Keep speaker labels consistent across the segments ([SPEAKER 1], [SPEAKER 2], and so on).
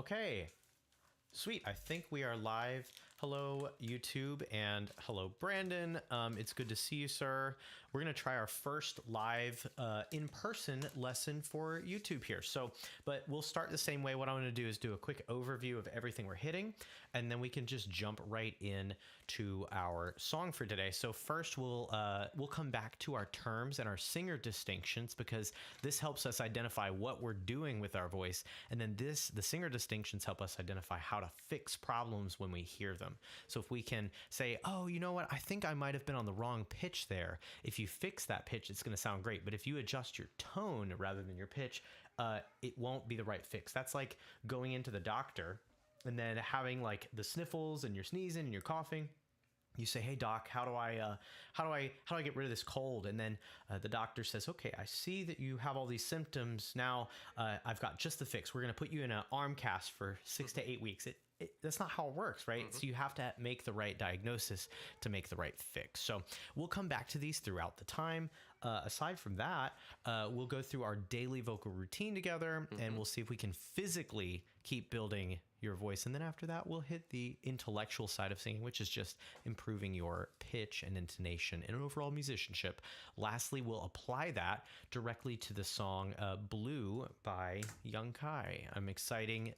[SPEAKER 1] Okay, sweet. I think we are live. Hello, YouTube, and hello, Brandon. It's good to see you, sir. We're going to try our first live in-person lesson for YouTube here. But we'll start the same way. What I'm going to do is do a quick overview of everything we're hitting, and then we can just jump right in to our song for today. So first, we'll come back to our terms and our singer distinctions, because this helps us identify what we're doing with our voice, and then the singer distinctions help us identify how to fix problems when we hear them. So if we can say, oh, you know what, I think I might have been on the wrong pitch there. If you fix that pitch, it's going to sound great. But if you adjust your tone rather than your pitch, it won't be the right fix. That's like going into the doctor and then having like the sniffles and you're sneezing and you're coughing. You say, hey doc, how do I get rid of this cold? And then the doctor says, okay, I see that you have all these symptoms. Now I've got just the fix. We're going to put you in an arm cast for 6 to 8 weeks. That's not how it works, right? So you have to make the right diagnosis to make the right fix. So we'll come back to these throughout the time. Aside from that, we'll go through our daily vocal routine together, and we'll see if we can physically keep building your voice. And then after that, we'll hit the intellectual side of singing, which is just improving your pitch and intonation and overall musicianship. Lastly, we'll apply that directly to the song Blue by Young Kai. I'm excited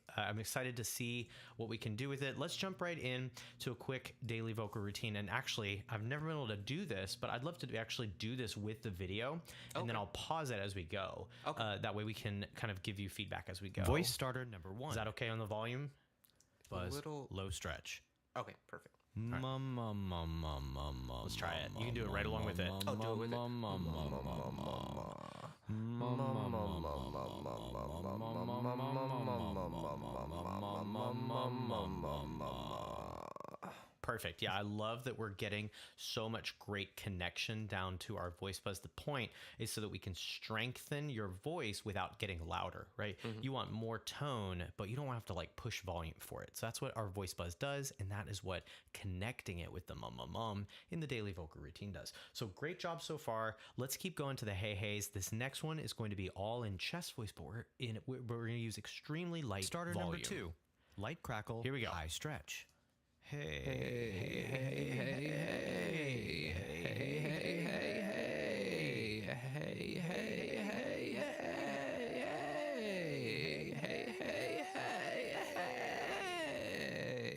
[SPEAKER 1] to see what we can do with it. Let's jump right in to a quick daily vocal routine. And actually, I've never been able to do this, but I'd love to actually do this with the video, and then I'll pause it as we go. That way we can kind of give you feedback as we go. Voice starter number 1. Is that okay on the volume? Buzz, little low stretch.
[SPEAKER 2] Okay, perfect.
[SPEAKER 1] Right. Let's try it. You can do it right along with it.
[SPEAKER 2] Oh, do it with it.
[SPEAKER 1] Perfect. Yeah, I love that we're getting so much great connection down to our voice buzz. The point is so that we can strengthen your voice without getting louder, right? You want more tone, but you don't have to like push volume for it. So that's what our voice buzz does, and that is what connecting it with the mum in the daily vocal routine does. So great job so far. Let's keep going to the hey heys. This next one is going to be all in chest voice, but we're going to use extremely light
[SPEAKER 3] starter
[SPEAKER 1] volume.
[SPEAKER 3] Number 2, light crackle.
[SPEAKER 1] Here we go.
[SPEAKER 3] High stretch.
[SPEAKER 1] Hey, hey, hey, hey, hey,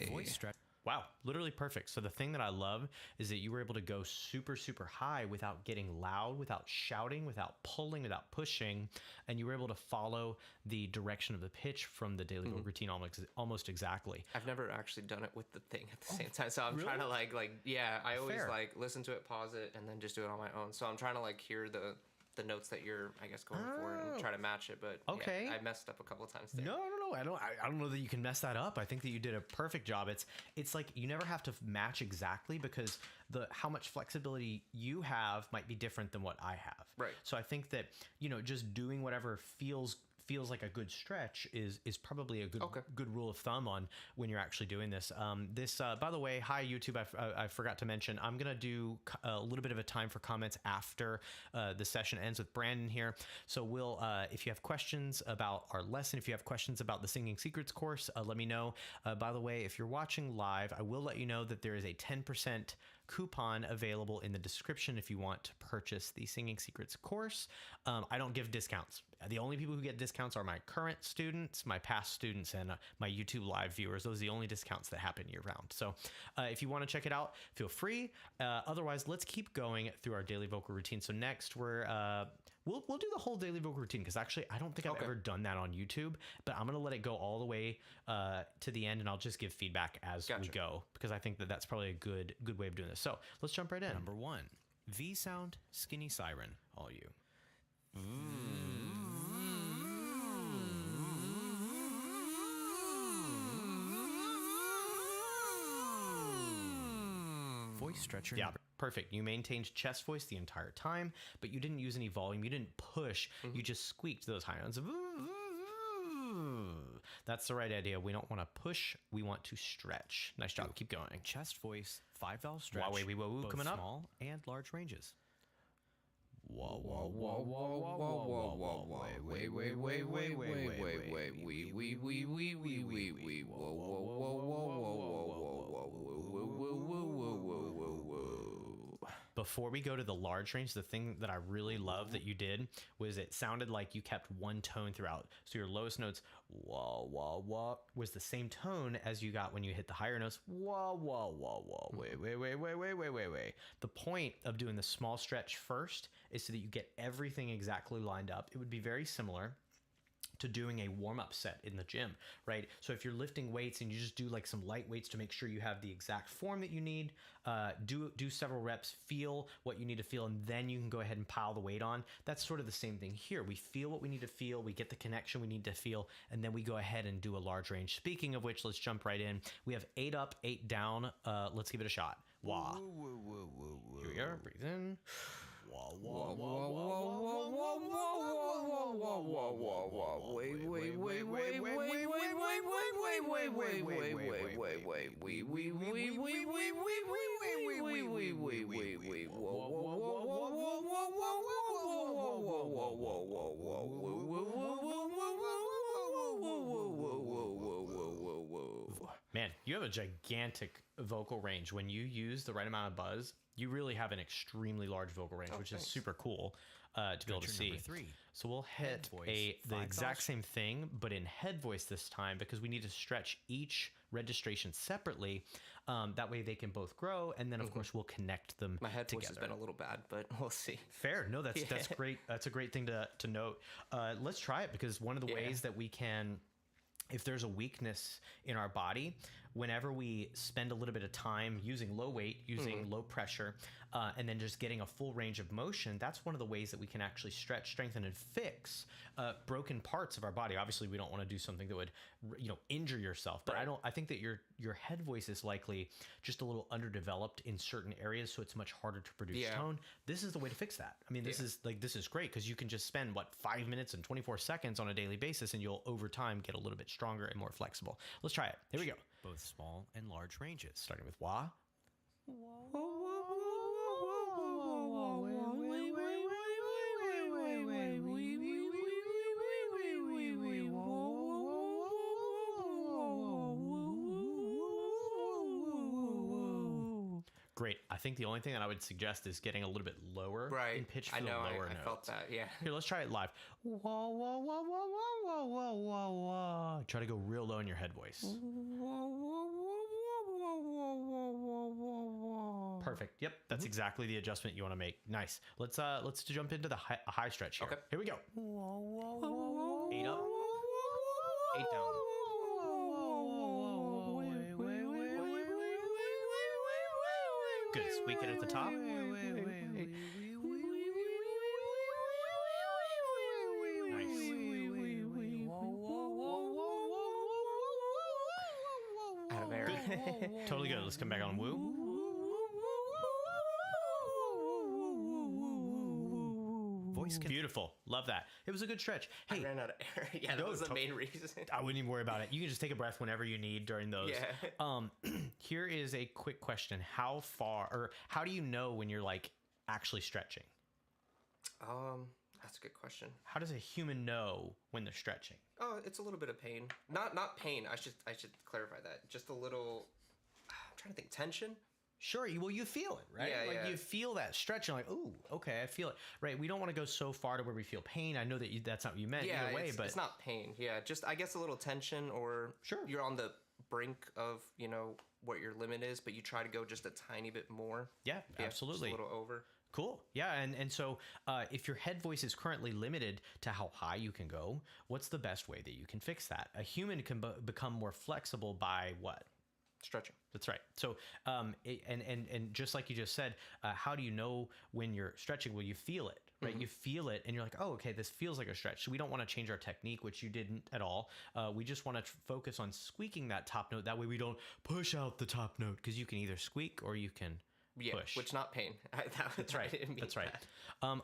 [SPEAKER 1] hey.
[SPEAKER 3] Voice stretch.
[SPEAKER 1] Wow, literally perfect. So the thing that I love is that you were able to go super, super high without getting loud, without shouting, without pulling, without pushing, and you were able to follow the direction of the pitch from the daily vocal routine almost exactly.
[SPEAKER 2] I've never actually done it with the thing at the same time, so I'm trying to I always
[SPEAKER 1] Fair.
[SPEAKER 2] listen to it, pause it, and then just do it on my own. So I'm trying to hear the notes that you're, I guess, going for and try to match it. But
[SPEAKER 1] okay,
[SPEAKER 2] I messed up a couple of times there.
[SPEAKER 1] No. I don't know that you can mess that up. I think that you did a perfect job. It's like you never have to match exactly, because how much flexibility you have might be different than what I have.
[SPEAKER 2] Right.
[SPEAKER 1] So I think that, just doing whatever feels like a good stretch is probably a good rule of thumb on when you're actually doing this. By the way, hi YouTube, I forgot to mention, I'm gonna do a little bit of a time for comments after the session ends with Brandon here. So we'll if you have questions about our lesson, if you have questions about the Singing Secrets course, let me know. By the way, if you're watching live, I will let you know that there is a 10% coupon available in the description if you want to purchase the Singing Secrets course. I don't give discounts. The only people who get discounts are my current students, my past students, and my YouTube live viewers. Those are the only discounts that happen year round. So if you want to check it out, feel free. Otherwise, let's keep going through our daily vocal routine. So next we'll do the whole daily vocal routine, because actually I don't think I've ever done that on YouTube, but I'm going to let it go all the way to the end, and I'll just give feedback as we go, because I think that that's probably a good way of doing this. So let's jump right in.
[SPEAKER 3] Number 1, V sound, skinny siren. All you. Voice stretcher.
[SPEAKER 1] Yeah, perfect. You maintained chest voice the entire time, but you didn't use any volume. You didn't push. You just squeaked those high notes. That's the right idea. We don't want to push. We want to stretch. Nice job. Keep going.
[SPEAKER 3] Chest voice, 5 valve stretch.
[SPEAKER 1] Wah-wee-wee-woo
[SPEAKER 3] both
[SPEAKER 1] coming up.
[SPEAKER 3] Small and large ranges. Whoa, whoa, whoa, whoa, whoa, whoa, whoa, whoa, wait, wait, wait, wait, wait, wait, wait, we, whoa, whoa, whoa, whoa, whoa, whoa.
[SPEAKER 1] Before we go to the large range, the thing that I really love that you did was it sounded like you kept one tone throughout. So your lowest notes, wah, wah, wah, was the same tone as you got when you hit the higher notes, wah, wah, wah, wah, wait, wait, wait, wait, wait, wait, wait, wait. The point of doing the small stretch first is so that you get everything exactly lined up. It would be very similar to doing a warm-up set in the gym, right? So if you're lifting weights and you just do like some light weights to make sure you have the exact form that you need, do several reps, feel what you need to feel, and then you can go ahead and pile the weight on. That's sort of the same thing here. We feel what we need to feel, we get the connection we need to feel, and then we go ahead and do a large range. Speaking of which, let's jump right in. We have 8 up, 8 down. Let's give it a shot. Wah. Here we are, breathe in. Man, you have a gigantic vocal range. When you use the right amount of buzz, you really have an extremely large vocal range, which is super cool to be able to see.
[SPEAKER 3] Number 3.
[SPEAKER 1] So we'll hit
[SPEAKER 3] voice,
[SPEAKER 1] the
[SPEAKER 3] 5
[SPEAKER 1] exact
[SPEAKER 3] vowels.
[SPEAKER 1] same thing, but in head voice this time, because we need to stretch each registration separately. That way they can both grow, and then of course we'll connect them
[SPEAKER 2] My head voice
[SPEAKER 1] together.
[SPEAKER 2] has been a little bad, but we'll see.
[SPEAKER 1] Fair. No, that's great. That's a great thing to note. Let's try it, because one of the ways that we can, if there's a weakness in our body, whenever we spend a little bit of time using low weight, using low pressure, and then just getting a full range of motion, that's one of the ways that we can actually stretch, strengthen, and fix broken parts of our body. Obviously, we don't want to do something that would, injure yourself. But I think that your head voice is likely just a little underdeveloped in certain areas, so it's much harder to produce tone. This is the way to fix that. I mean, this is great, because you can just spend 5 minutes and 24 seconds on a daily basis, and you'll over time get a little bit stronger and more flexible. Let's try it. Here we go.
[SPEAKER 3] Both small and large ranges.
[SPEAKER 1] Starting with wah. Great. I think the only thing that I would suggest is getting a little bit lower in pitch for
[SPEAKER 2] I know,
[SPEAKER 1] the lower
[SPEAKER 2] I
[SPEAKER 1] notes.
[SPEAKER 2] felt that, yeah.
[SPEAKER 1] Here, let's try it live. Wah, wah, wah, wah, wah, wah, wah, wah. Try to go real low in your head voice. Perfect. Yep, that's exactly the adjustment you want to make. Nice. Let's jump into the high stretch here.
[SPEAKER 2] Okay.
[SPEAKER 1] Here we go. 8 up, 8 down. Good. Squeak it at the top. Nice.
[SPEAKER 2] Out of air.
[SPEAKER 1] Good. Totally good. Let's come back on woo.
[SPEAKER 3] Voice
[SPEAKER 1] Beautiful. Love that. It was a good stretch. Hey,
[SPEAKER 2] I ran out of air. Yeah, that was the main reason.
[SPEAKER 1] I wouldn't even worry about it. You can just take a breath whenever you need during those.
[SPEAKER 2] Yeah.
[SPEAKER 1] Here is a quick question. How do you know when you're actually stretching?
[SPEAKER 2] That's a good question.
[SPEAKER 1] How does a human know when they're stretching?
[SPEAKER 2] Oh, it's a little bit of pain. Not pain. I should clarify that. Just a little. I'm trying to think. Tension.
[SPEAKER 1] Sure. Well, you feel it, right?
[SPEAKER 2] Yeah,
[SPEAKER 1] You feel that stretch. You're like, ooh, okay, I feel it. Right. We don't want to go so far to where we feel pain. I know that that's not what you meant either way, but
[SPEAKER 2] it's not pain. Yeah, just I guess a little tension, or you're on the brink of what your limit is, but you try to go just a tiny bit more.
[SPEAKER 1] Yeah, absolutely.
[SPEAKER 2] Just a little over.
[SPEAKER 1] Cool. Yeah. And so if your head voice is currently limited to how high you can go, what's the best way that you can fix that? A human can become more flexible by what?
[SPEAKER 2] Stretching.
[SPEAKER 1] That's right. So, and just like you just said, how do you know when you're stretching? Well, you feel it, right?
[SPEAKER 2] Mm-hmm.
[SPEAKER 1] You feel it, and you're like, oh, okay, this feels like a stretch. So we don't want to change our technique, which you didn't at all. We just want to focus on squeaking that top note. That way, we don't push out the top note, because you can either squeak or you can push.
[SPEAKER 2] Which not pain.
[SPEAKER 1] That's right. That's right.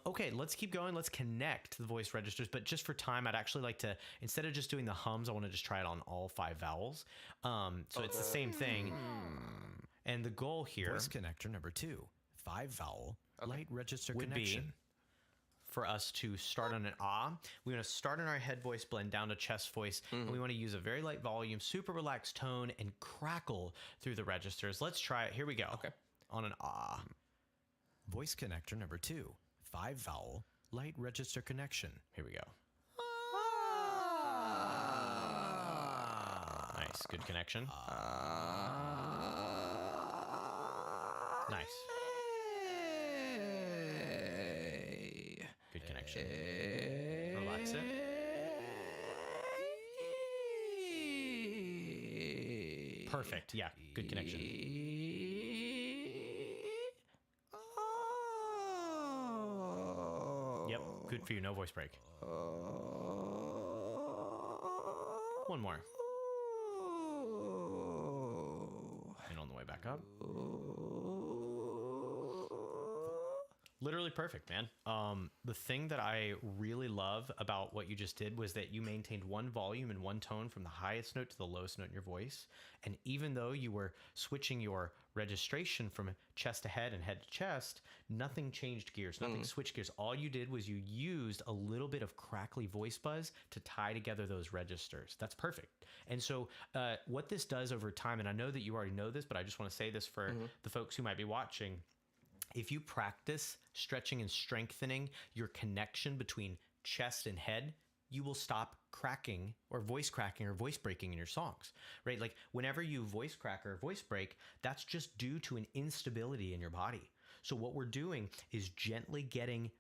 [SPEAKER 1] Okay, let's keep going. Let's connect the voice registers. But just for time, I'd actually like to, instead of just doing the hums, I want to just try it on all 5 vowels. So it's the same thing. And the goal here
[SPEAKER 3] Voice connector number 2. 5 vowel light register
[SPEAKER 1] would
[SPEAKER 3] connection.
[SPEAKER 1] be for us to start on an ah. We want to start in our head voice, blend down to chest voice, and we want to use a very light volume, super relaxed tone, and crackle through the registers. Let's try it. Here we go.
[SPEAKER 2] Okay.
[SPEAKER 1] On an ah.
[SPEAKER 4] Voice connector number 2, 5 vowel, light register connection.
[SPEAKER 1] Here we go. Nice. Good connection. Nice. Good connection. Relax it. Perfect. Yeah. Good connection. Yep. Good for you. No voice break. One more. And on the way back up. Literally perfect, man. The thing that I really love about what you just did was that you maintained one volume and one tone from the highest note to the lowest note in your voice. And even though you were switching your registration from chest to head and head to chest, nothing changed gears, nothing switched gears. All you did was you used a little bit of crackly voice buzz to tie together those registers. That's perfect. And so what this does over time, and I know that you already know this, but I just want to say this for the folks who might be watching. If you practice stretching and strengthening your connection between chest and head, you will stop cracking or voice breaking in your songs, right? Like whenever you voice crack or voice break, that's just due to an instability in your body. So what we're doing is gently getting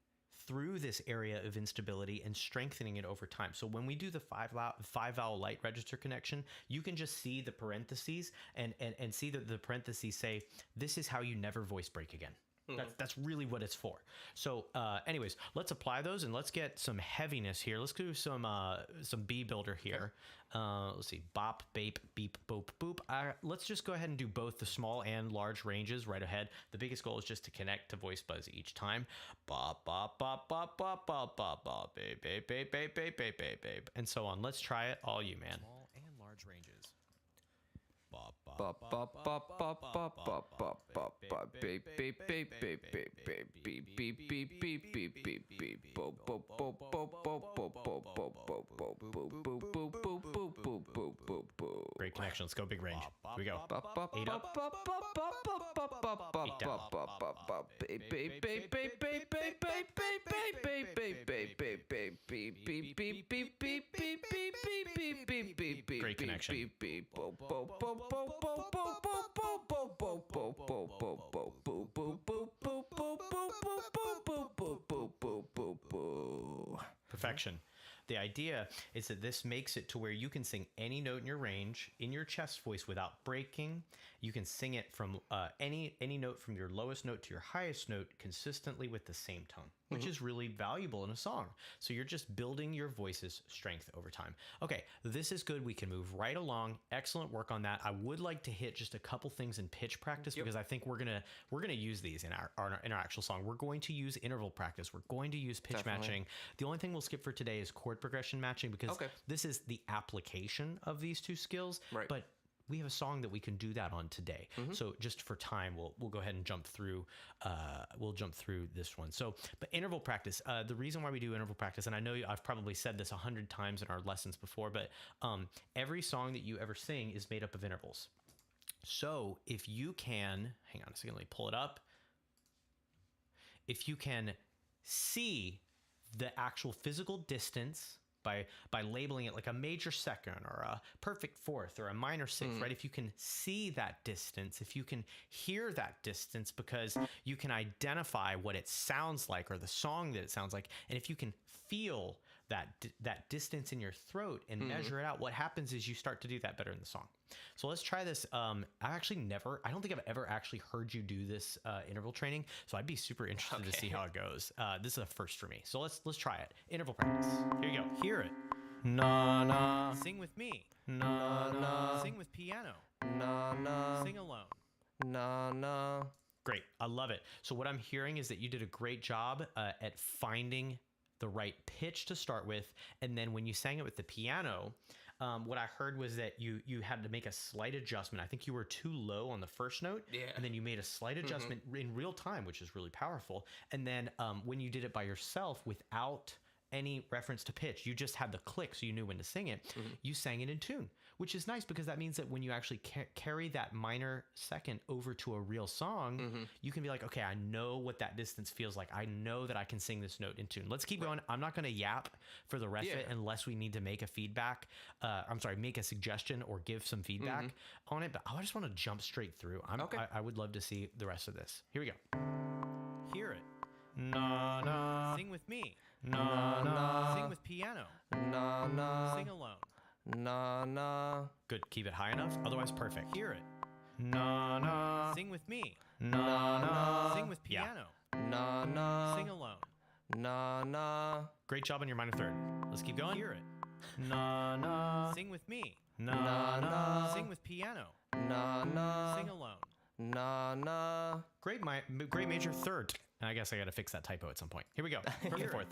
[SPEAKER 1] through this area of instability and strengthening it over time. So when we do the five vowel light register connection, you can just see the parentheses and see that the parentheses say, this is how you never voice break again. That's really what it's for. So anyways, let's apply those and let's get some heaviness here. Let's do some B builder here. Let's see, bop, bape, beep, boop, boop. Let's just go ahead and do both the small and large ranges right ahead. The biggest goal is just to connect to voice buzz each time. Bop, bop, bop, bop, bop, bop, bop, bop, babe, babe, babe, babe, babe, babe, babe, babe, and so on. Let's try it, all you, man.
[SPEAKER 4] Small and large ranges.
[SPEAKER 1] Great connection. Let's go big range. Here we go. 8 up. 8 down. Great connection. Perfection. The idea is that this makes it to where you can sing any note in your range in your chest voice without breaking. You can sing it from any note from your lowest note to your highest note consistently with the same tone, which is really valuable in a song. So you're just building your voice's strength over time. Okay, this is good. We can move right along. Excellent work on that. I would like to hit just a couple things in pitch practice because I think we're gonna use these in our actual song. We're going to use interval practice. We're going to use pitch matching. The only thing we'll skip for today is chord progression matching because this is the application of these two skills. Right. But we have a song that we can do that on today. So just for time, we'll go ahead and jump through. We'll jump through this one. So, but interval practice. The reason why we do interval practice, and I know I've probably said this 100 times in our lessons before, but every song that you ever sing is made up of intervals. So if you can, hang on a second, let me pull it up. If you can see the actual physical distance by labeling it like a major second or a perfect fourth or a minor sixth, right? If you can see that distance, if you can hear that distance because you can identify what it sounds like or the song that it sounds like, and if you can feel that distance in your throat and measure it out, what happens is you start to do that better in the song. So let's try this. I don't think I've ever actually heard you do this interval training. So I'd be super interested to see how it goes. This is a first for me. So let's try it. Interval practice. Here you go. Hear it. Na na. Sing with me. Na na. Sing with piano. Na na. Sing alone.
[SPEAKER 2] Na na.
[SPEAKER 1] Great. I love it. So what I'm hearing is that you did a great job at finding the right pitch to start with, and then when you sang it with the piano, what I heard was that you had to make a slight adjustment. I think you were too low on the first note, and then you made a slight adjustment in real time, which is really powerful. And then when you did it by yourself without any reference to pitch, you just had the click, so you knew when to sing it. You sang it in tune, which is nice because that means that when you actually carry that minor second over to a real song, you can be like, okay, I know what that distance feels like. I know that I can sing this note in tune. Let's keep going. I'm not going to yap for the rest of it unless we need to make a feedback. Make a suggestion or give some feedback on it. But I just want to jump straight through. I would love to see the rest of this. Here we go.
[SPEAKER 4] Hear it.
[SPEAKER 1] Na na.
[SPEAKER 4] Sing with me.
[SPEAKER 1] Na na.
[SPEAKER 4] Sing with piano.
[SPEAKER 2] Na na.
[SPEAKER 4] Sing alone.
[SPEAKER 2] Na na.
[SPEAKER 1] Good. Keep it high enough. Otherwise, perfect.
[SPEAKER 4] Hear it.
[SPEAKER 1] Na na.
[SPEAKER 4] Sing with me.
[SPEAKER 1] Na na.
[SPEAKER 4] Sing with piano.
[SPEAKER 2] Na na.
[SPEAKER 4] Sing alone.
[SPEAKER 2] Na na.
[SPEAKER 1] Great job on your minor third. Let's keep going.
[SPEAKER 4] Hear it.
[SPEAKER 1] Na na.
[SPEAKER 4] Sing with me.
[SPEAKER 1] Na na.
[SPEAKER 4] Sing with piano.
[SPEAKER 2] Na na.
[SPEAKER 4] Sing alone.
[SPEAKER 2] Na na.
[SPEAKER 1] Great major third. I guess I got to fix that typo at some point. Here we go. Perfect fourth.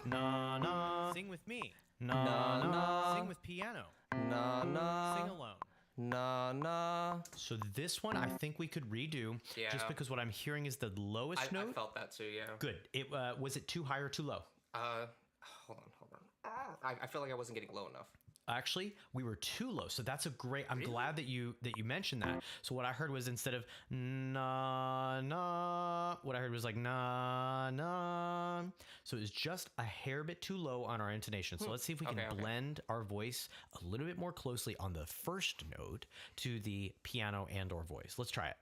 [SPEAKER 1] Na na.
[SPEAKER 4] Sing with me.
[SPEAKER 1] Na na.
[SPEAKER 4] Sing with piano.
[SPEAKER 2] Na na.
[SPEAKER 4] Sing alone.
[SPEAKER 2] Na na.
[SPEAKER 1] So this one I think we could redo, just because what I'm hearing is the lowest note.
[SPEAKER 2] I felt that too. Yeah.
[SPEAKER 1] Good. It was it too high or too low?
[SPEAKER 2] Hold on. I feel like I wasn't getting low enough.
[SPEAKER 1] Actually, we were too low. So that's a great. I'm glad that you mentioned that. So what I heard was instead of na na, what I heard was like na na. So it was just a hair bit too low on our intonation. So let's see if we can blend our voice a little bit more closely on the first note to the piano and or voice. Let's try it.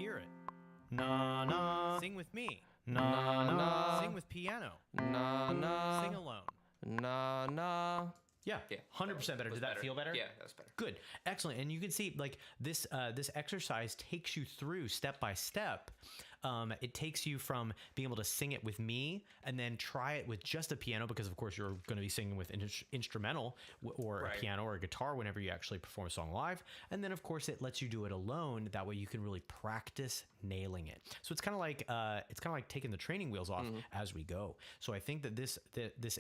[SPEAKER 4] Hear it.
[SPEAKER 1] Na na.
[SPEAKER 4] Sing with me.
[SPEAKER 1] Na na.
[SPEAKER 4] Sing with piano.
[SPEAKER 2] Na na.
[SPEAKER 4] Sing alone.
[SPEAKER 2] Na na.
[SPEAKER 1] Yeah, 100% better. Did that feel better?
[SPEAKER 2] Yeah, that's better.
[SPEAKER 1] Good, excellent. And you can see like this exercise takes you through step by step. It takes you from being able to sing it with me and then try it with just a piano, because of course you're going to be singing with instrumental or a piano or a guitar whenever you actually perform a song live. And then of course it lets you do it alone. That way you can really practice nailing it. So it's kind of like taking the training wheels off as we go. So I think that this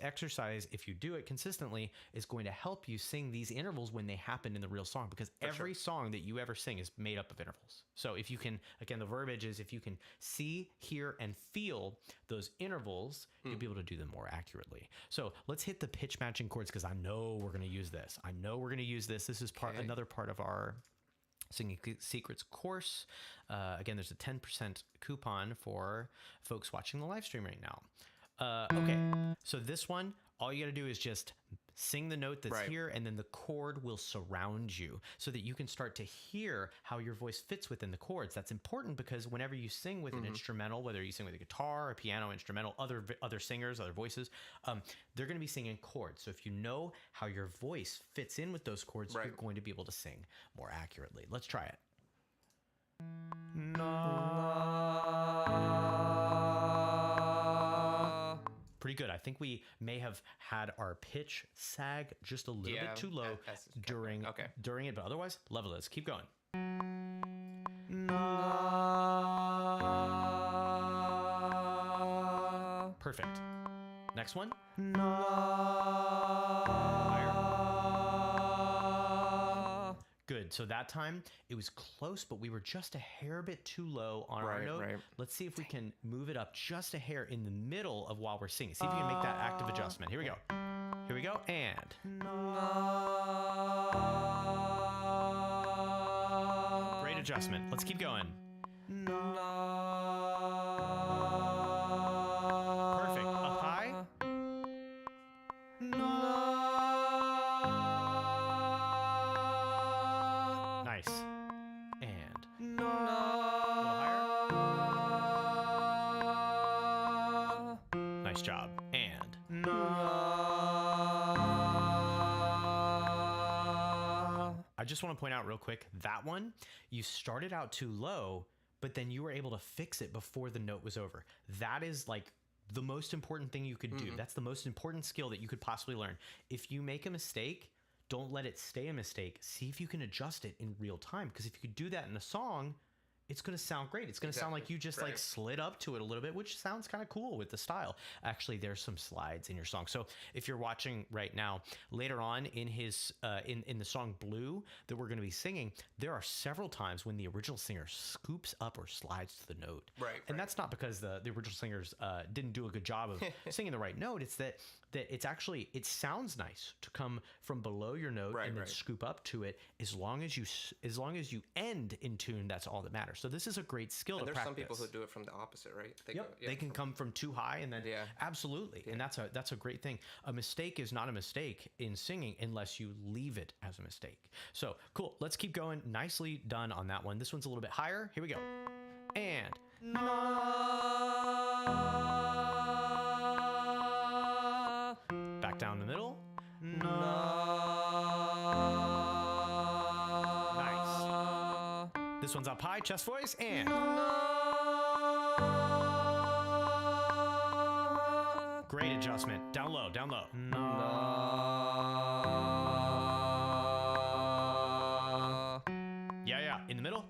[SPEAKER 1] exercise, if you do it consistently, is going to help you sing these intervals when they happen in the real song, because every song that you ever sing is made up of intervals. So if you can, again, the verbiage is if you can see, hear, and feel those intervals, you'll be able to do them more accurately. So let's hit the pitch matching chords, because I know we're going to use this. This is another part of our Singing Secrets course. Again, there's a 10% coupon for folks watching the live stream right now. Okay, so this one, all you got to do is just sing the note that's here, and then the chord will surround you so that you can start to hear how your voice fits within the chords. That's important because whenever you sing with an instrumental, whether you sing with a guitar, a piano, instrumental, other singers, other voices, they're going to be singing chords. So if you know how your voice fits in with those chords, you're going to be able to sing more accurately. Let's try it. Pretty good. I think we may have had our pitch sag just a little bit too low during it, but otherwise, love it. Let's keep going. Perfect. Next one. Higher. Good. So that time it was close, but we were just a hair bit too low on our note. Let's see if we can move it up just a hair in the middle of while we're singing. See if you can make that active adjustment. Here we go. Here we go. And. Great adjustment. Let's keep going. Perfect. Up high. Nice. And. A little higher. Nice job. And. I just want to point out real quick, that one, you started out too low, but then you were able to fix it before the note was over. That is like the most important thing you could do. That's the most important skill that you could possibly learn. If you make a mistake, don't let it stay a mistake. See if you can adjust it in real time, because if you could do that in a song, it's going to sound great. It's going to sound like you just like slid up to it a little bit, which sounds kind of cool with the style. Actually, there's some slides in your song. So if you're watching right now, later on in his in the song Blue that we're going to be singing, there are several times when the original singer scoops up or slides to the note. And that's not because the original singers didn't do a good job of singing the right note. It's that it's actually, it sounds nice to come from below your note and then scoop up to it. As long as you end in tune, that's all that matters. So this is a great skill to practice.
[SPEAKER 2] There's some people who do it from the opposite, right?
[SPEAKER 1] They can come from too high and then absolutely. And that's a great thing. A mistake is not a mistake in singing unless you leave it as a mistake. So cool. Let's keep going. Nicely done on that one. This one's a little bit higher. Here we go. And back down the middle. Nice. This one's up high, chest voice, and great adjustment. Down low, down low. Yeah. In the middle.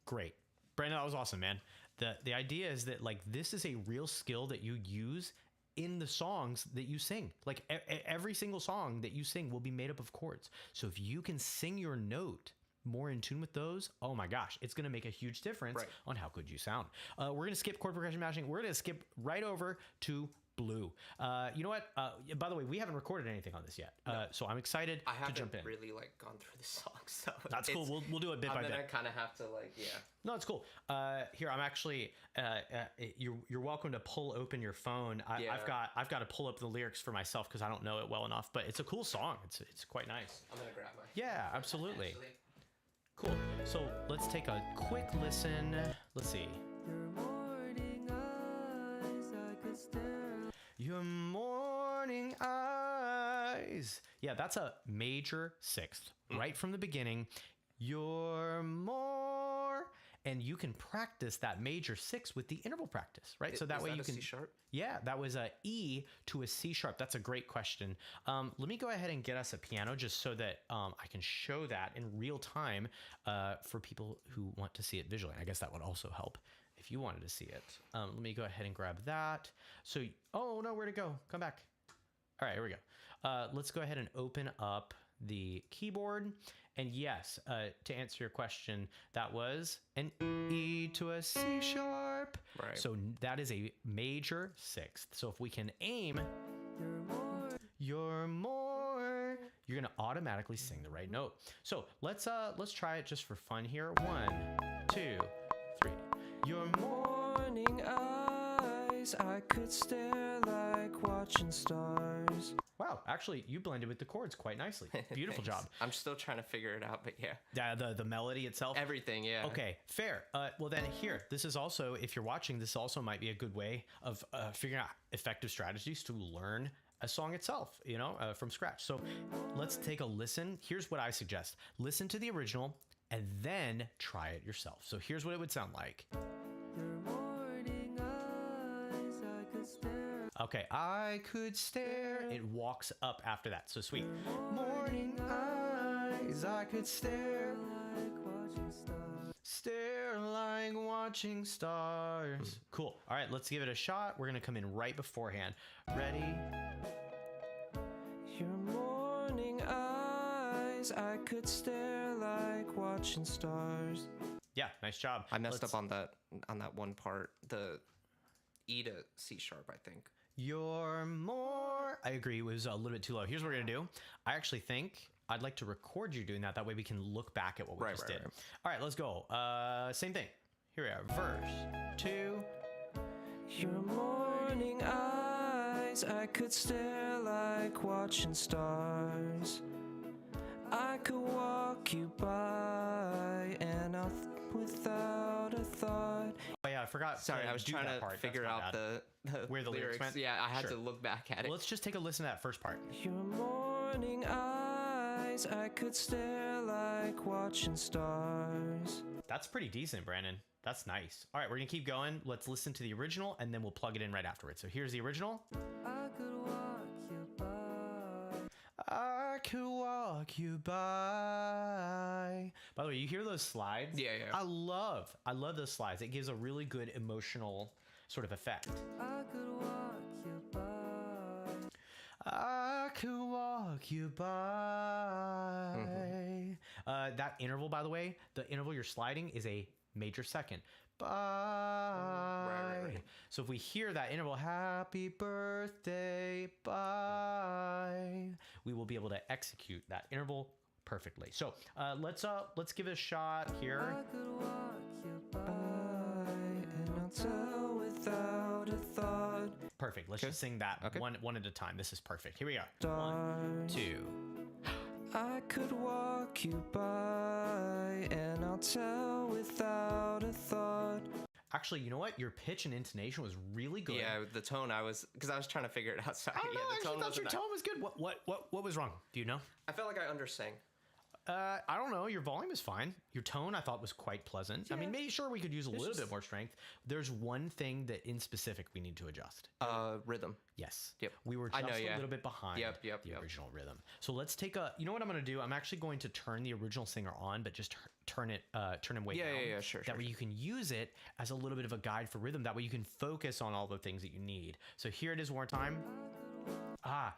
[SPEAKER 1] Great. Brandon, that was awesome, man. The idea is that like this is a real skill that you use in the songs that you sing. Like every single song that you sing will be made up of chords. So if you can sing your note more in tune with those, oh my gosh, it's going to make a huge difference on how good you sound. We're going to skip chord progression matching. We're going to skip right over to Blue. You know what? By the way, we haven't recorded anything on this yet, so I'm excited to jump in.
[SPEAKER 2] I haven't really like gone through the song, so
[SPEAKER 1] that's cool. We'll do it bit by bit.
[SPEAKER 2] I kind of have to like,
[SPEAKER 1] No, it's cool. Here, I'm actually. You're welcome to pull open your phone. I've got to pull up the lyrics for myself because I don't know it well enough. But it's a cool song. It's quite nice.
[SPEAKER 2] I'm gonna grab my.
[SPEAKER 1] Yeah, absolutely. Actually. Cool. So let's take a quick listen. Let's see. Your morning eyes. Yeah, that's a major sixth right from the beginning. Your more, and you can practice that major sixth with the interval practice, right? So that way you can.
[SPEAKER 2] C sharp?
[SPEAKER 1] Yeah, that was a E to a C sharp. That's a great question. Let me go ahead and get us a piano just so that I can show that in real time for people who want to see it visually. I guess that would also help if you wanted to see it. Let me go ahead and grab that. So, oh no, where'd it go? Come back. All right, here we go. Let's go ahead and open up the keyboard. And yes, to answer your question, that was an E to a C sharp.
[SPEAKER 2] Right.
[SPEAKER 1] So that is a major sixth. So if we can aim, you're more, you're gonna automatically sing the right note. So let's try it just for fun here. 1, 2, 3. Your morning eyes, I could stare like watching stars. Wow, actually, you blended with the chords quite nicely. Beautiful job.
[SPEAKER 2] I'm still trying to figure it out, but yeah.
[SPEAKER 1] Yeah, the melody itself?
[SPEAKER 2] Everything, yeah.
[SPEAKER 1] Okay, fair. Well then here, this is also, if you're watching, this also might be a good way of figuring out effective strategies to learn a song itself, from scratch. So let's take a listen. Here's what I suggest. Listen to the original and then try it yourself. So here's what it would sound like. Okay, I could stare. It walks up after that. So sweet. Morning eyes, I could stare like watching stars. Stare like watching stars. Cool. All right, let's give it a shot. We're gonna come in right beforehand. Ready? Your morning eyes, I could stare like watching stars. Yeah, nice job.
[SPEAKER 2] I messed up on that one part. The E to C sharp, I think.
[SPEAKER 1] You're more. I agree. It was a little bit too low. Here's what we're going to do. I actually think I'd like to record you doing that. That way we can look back at what we just did. Right. All right, let's go. Same thing. Here we are. Verse 2. Your morning eyes, I could stare like watching stars. I could walk you by and out without a thought. Oh yeah, I forgot.
[SPEAKER 2] Sorry, I was trying to figure out the
[SPEAKER 1] where the lyrics went.
[SPEAKER 2] Yeah, I had to look back at it.
[SPEAKER 1] Well, let's just take a listen to that first part.
[SPEAKER 5] Your morning eyes, I could stare like watching stars.
[SPEAKER 1] That's pretty decent, Brandon. That's nice. All right, we're gonna keep going. Let's listen to the original and then we'll plug it in right afterwards. So here's the original.
[SPEAKER 5] I could walk you by.
[SPEAKER 1] I I could walk you by. By the way, you hear those slides?
[SPEAKER 2] Yeah.
[SPEAKER 1] I love those slides. It gives a really good emotional sort of effect.
[SPEAKER 5] I could walk you by.
[SPEAKER 1] I could walk you by. That interval, by the way, the interval you're sliding is a major second. Bye.
[SPEAKER 2] Right.
[SPEAKER 1] So if we hear that interval, happy birthday, bye, we will be able to execute that interval perfectly. So let's give it a shot here.
[SPEAKER 5] I could walk you by, and I'll tell without a thought.
[SPEAKER 1] Perfect. Let's just sing that one at a time. This is perfect. Here we are.
[SPEAKER 5] Stars.
[SPEAKER 1] 1, 2.
[SPEAKER 5] I could walk you by, and I'll tell without a thought.
[SPEAKER 1] Actually, you know what? Your pitch and intonation was really good.
[SPEAKER 2] Yeah, the tone because I was trying to figure it out. Sorry.
[SPEAKER 1] I don't know.
[SPEAKER 2] Yeah,
[SPEAKER 1] I actually thought your tone was good. What was wrong? Do you know?
[SPEAKER 2] I felt like I undersang.
[SPEAKER 1] I don't know. Your volume is fine. Your tone, I thought, was quite pleasant. I mean, maybe sure we could use a little bit more strength. There's one thing that in specific we need to adjust.
[SPEAKER 2] Rhythm.
[SPEAKER 1] Yes.
[SPEAKER 2] Yep.
[SPEAKER 1] We were
[SPEAKER 2] I
[SPEAKER 1] just
[SPEAKER 2] know,
[SPEAKER 1] a
[SPEAKER 2] yeah.
[SPEAKER 1] little bit behind
[SPEAKER 2] Yep.
[SPEAKER 1] the original rhythm. So let's take a. You know what I'm going to do? I'm actually going to turn the original singer on, but just turn him way down.
[SPEAKER 2] Yeah. Sure.
[SPEAKER 1] That way you can use it as a little bit of a guide for rhythm. That way you can focus on all the things that you need. So here it is one more time.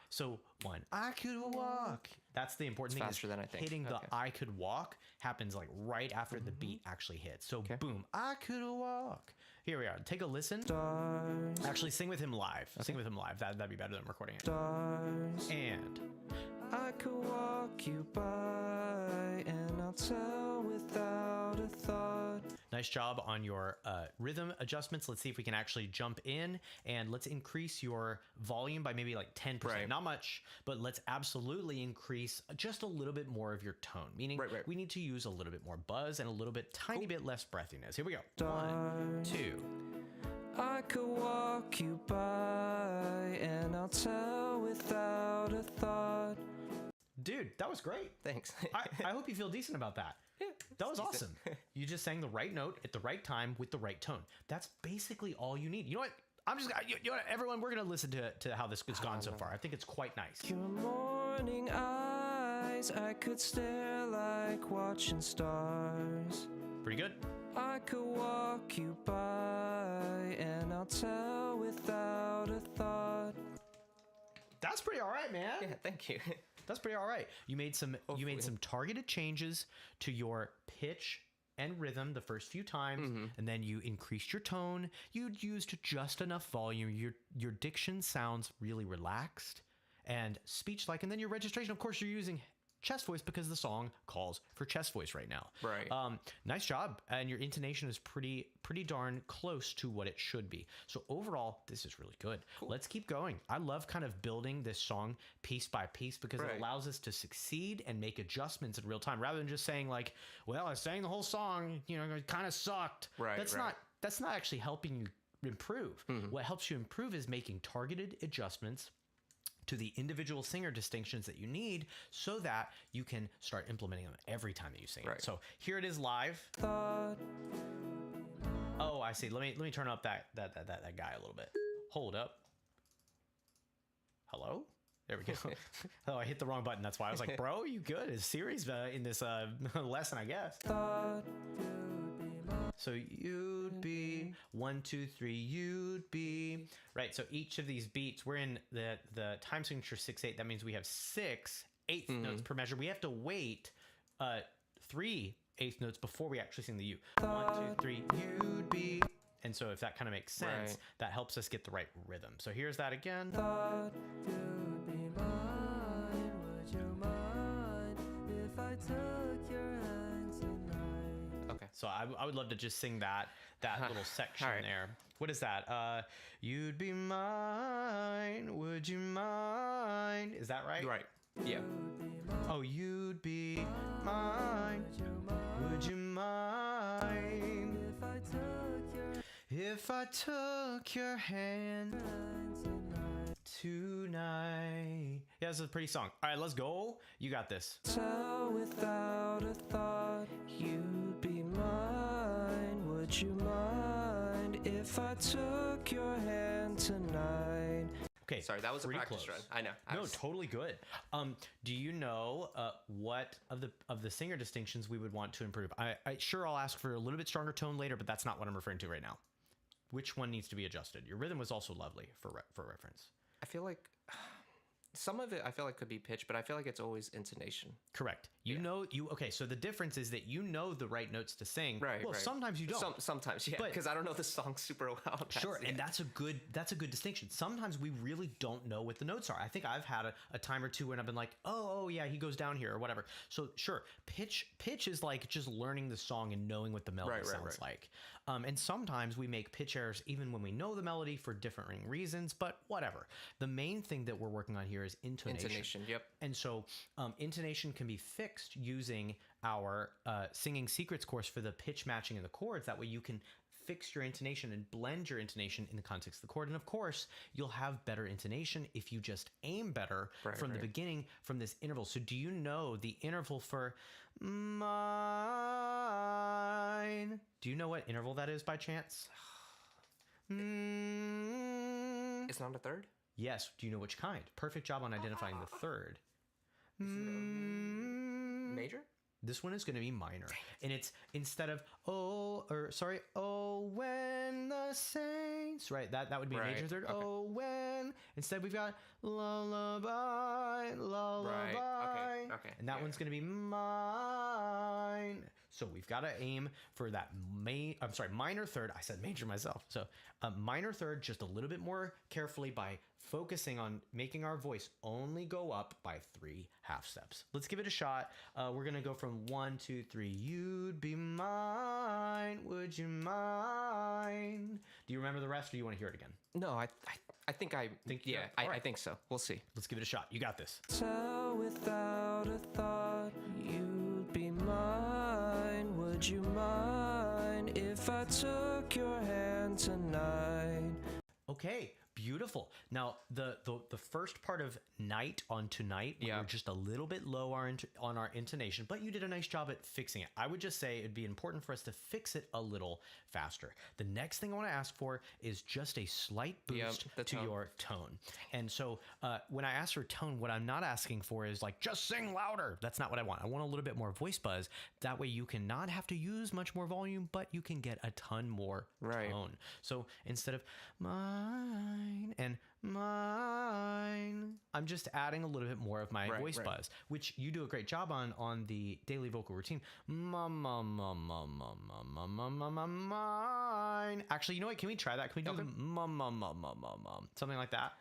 [SPEAKER 1] So 1. I could walk. That's the important thing.
[SPEAKER 2] Faster than I think.
[SPEAKER 1] Hitting the I could walk happens like right after the beat actually hits. So boom, I could walk. Here we are. Take a listen.
[SPEAKER 5] Stars.
[SPEAKER 1] Actually, sing with him live. Sing with him live. That'd be better than recording it.
[SPEAKER 5] Stars.
[SPEAKER 1] And
[SPEAKER 5] I could walk you by, and I'll tell without a thought.
[SPEAKER 1] nice job on your rhythm adjustments. Let's see if we can actually jump in and let's increase your volume by maybe like 10%.
[SPEAKER 2] Right.
[SPEAKER 1] Not much, but let's absolutely increase just a little bit more of your tone. Meaning
[SPEAKER 2] Right.
[SPEAKER 1] we need to use a little bit more buzz and a little bit, tiny bit less breathiness. Here we go. 1, 2.
[SPEAKER 5] I could walk you by, and I'll tell without a thought.
[SPEAKER 1] Dude, that was great.
[SPEAKER 2] Thanks.
[SPEAKER 1] I hope you feel decent about that.
[SPEAKER 2] Yeah,
[SPEAKER 1] That was awesome. You just sang the right note at the right time with the right tone. That's basically all you need. You know what? You know what, everyone, we're going to listen to how this has gone so far. I think it's quite nice.
[SPEAKER 5] Your morning eyes, I could stare like watching stars.
[SPEAKER 1] Pretty good.
[SPEAKER 5] I could walk you by, and I'll tell without a thought.
[SPEAKER 1] That's pretty all right, man.
[SPEAKER 2] Yeah, thank you.
[SPEAKER 1] That's pretty all right. You made some targeted changes to your pitch and rhythm the first few times, and then you increased your tone. You used just enough volume. Your diction sounds really relaxed and speech-like, and then your registration, of course, you're using chest voice because the song calls for chest voice right now.
[SPEAKER 2] Right.
[SPEAKER 1] Nice job, and your intonation is pretty darn close to what it should be. So overall, this is really good. Cool. Let's keep going. I love kind of building this song piece by piece because it allows us to succeed and make adjustments in real time rather than just saying like, well, I sang the whole song, it kind of sucked.
[SPEAKER 2] Right.
[SPEAKER 1] That's not actually helping you improve. What helps you improve is making targeted adjustments to the individual singer distinctions that you need so that you can start implementing them every time that you sing it. So here it is live. Oh, I see. Let me turn up that guy a little bit. Hold up. Hello? There we go. Oh, I hit the wrong button. That's why I was like, bro, you good? Is Siri's in this lesson, I guess. So you'd be 1, 2, 3, you'd be right. So each of these beats, we're in the time signature 6/8. That means we have 6 eighth notes per measure. We have to wait 3 eighth notes before we actually sing the U. 1, 2, 3, you'd be. And so if that kind of makes sense, that helps us get the right rhythm. So here's that again.
[SPEAKER 5] Thought you'd be mine. Would you mind if I took your hand tonight?
[SPEAKER 2] Okay.
[SPEAKER 1] So I would love to just sing that little section there. What is that? You'd be mine. Would you mind? Is that right?
[SPEAKER 2] Right. Yeah.
[SPEAKER 1] Oh, you'd be mine. Would you mind if I took your hand tonight? Yeah, this is a pretty song. All right, let's go. You got this.
[SPEAKER 5] Tell without a thought, you'd be mine. Would you mind if I took your hand tonight?
[SPEAKER 1] Okay,
[SPEAKER 2] Sorry, that was a
[SPEAKER 1] pretty
[SPEAKER 2] practice
[SPEAKER 1] close.
[SPEAKER 2] run. I know.
[SPEAKER 1] No, totally good. Do you know what of the singer distinctions we would want to improve? I'll ask for a little bit stronger tone later, but that's not what I'm referring to right now. Which one needs to be adjusted? Your rhythm was also lovely for reference.
[SPEAKER 2] I feel like some of it I feel like could be pitch, but I feel like it's always intonation.
[SPEAKER 1] Correct. Okay, so the difference is that you know the right notes to sing.
[SPEAKER 2] Right.
[SPEAKER 1] Well,
[SPEAKER 2] right.
[SPEAKER 1] sometimes you don't.
[SPEAKER 2] Sometimes, yeah, because I don't know the song super well.
[SPEAKER 1] Sure, and that's a good distinction. Sometimes we really don't know what the notes are. I think I've had a time or two when I've been like, oh yeah, he goes down here or whatever. So sure, pitch is like just learning the song and knowing what the melody sounds like. And sometimes we make pitch errors even when we know the melody for differing reasons, but whatever. The main thing that we're working on here is intonation.
[SPEAKER 2] Yep.
[SPEAKER 1] And so intonation can be fixed using our Singing Secrets course for the pitch matching in the chords. That way you can fix your intonation and blend your intonation in the context of the chord. And of course, you'll have better intonation if you just aim better from the beginning, from this interval. So do you know the interval for mine? Do you know what interval that is by chance?
[SPEAKER 2] It's not a third?
[SPEAKER 1] Yes. Do you know which kind? Perfect job on identifying the third.
[SPEAKER 2] Major?
[SPEAKER 1] This one is going to be minor. And it's instead of, oh, when the saints, right? That would be major third. Okay. Oh, when. Instead, we've got lullaby.
[SPEAKER 2] Right. Okay.
[SPEAKER 1] And that one's going to be mine. So we've got to aim for that minor third. I said major myself. So a minor third, just a little bit more carefully by focusing on making our voice only go up by 3 half steps. Let's give it a shot. We're going to go from 1, 2, 3. You'd be mine. Would you mind? Do you remember the rest or do you want to hear it again?
[SPEAKER 2] No, I think I think so. We'll see.
[SPEAKER 1] Let's give it a shot. You got this.
[SPEAKER 5] Tell without a thought, you'd be mine. Would you mind if I took your hand tonight?
[SPEAKER 1] Okay, beautiful. Now, the first part of night on tonight, we were just a little bit low on our intonation, but you did a nice job at fixing it. I would just say it'd be important for us to fix it a little faster. The next thing I want to ask for is just a slight boost to your tone. And so when I ask for tone, what I'm not asking for is like, just sing louder. That's not what I want. I want a little bit more voice buzz. That way you can not have to use much more volume, but you can get a ton more tone. So instead of mine and mine, I'm just adding a little bit more of my voice buzz, which you do a great job on the daily vocal routine. Mine. Actually, you know what? Can we try that? Can we do something like that?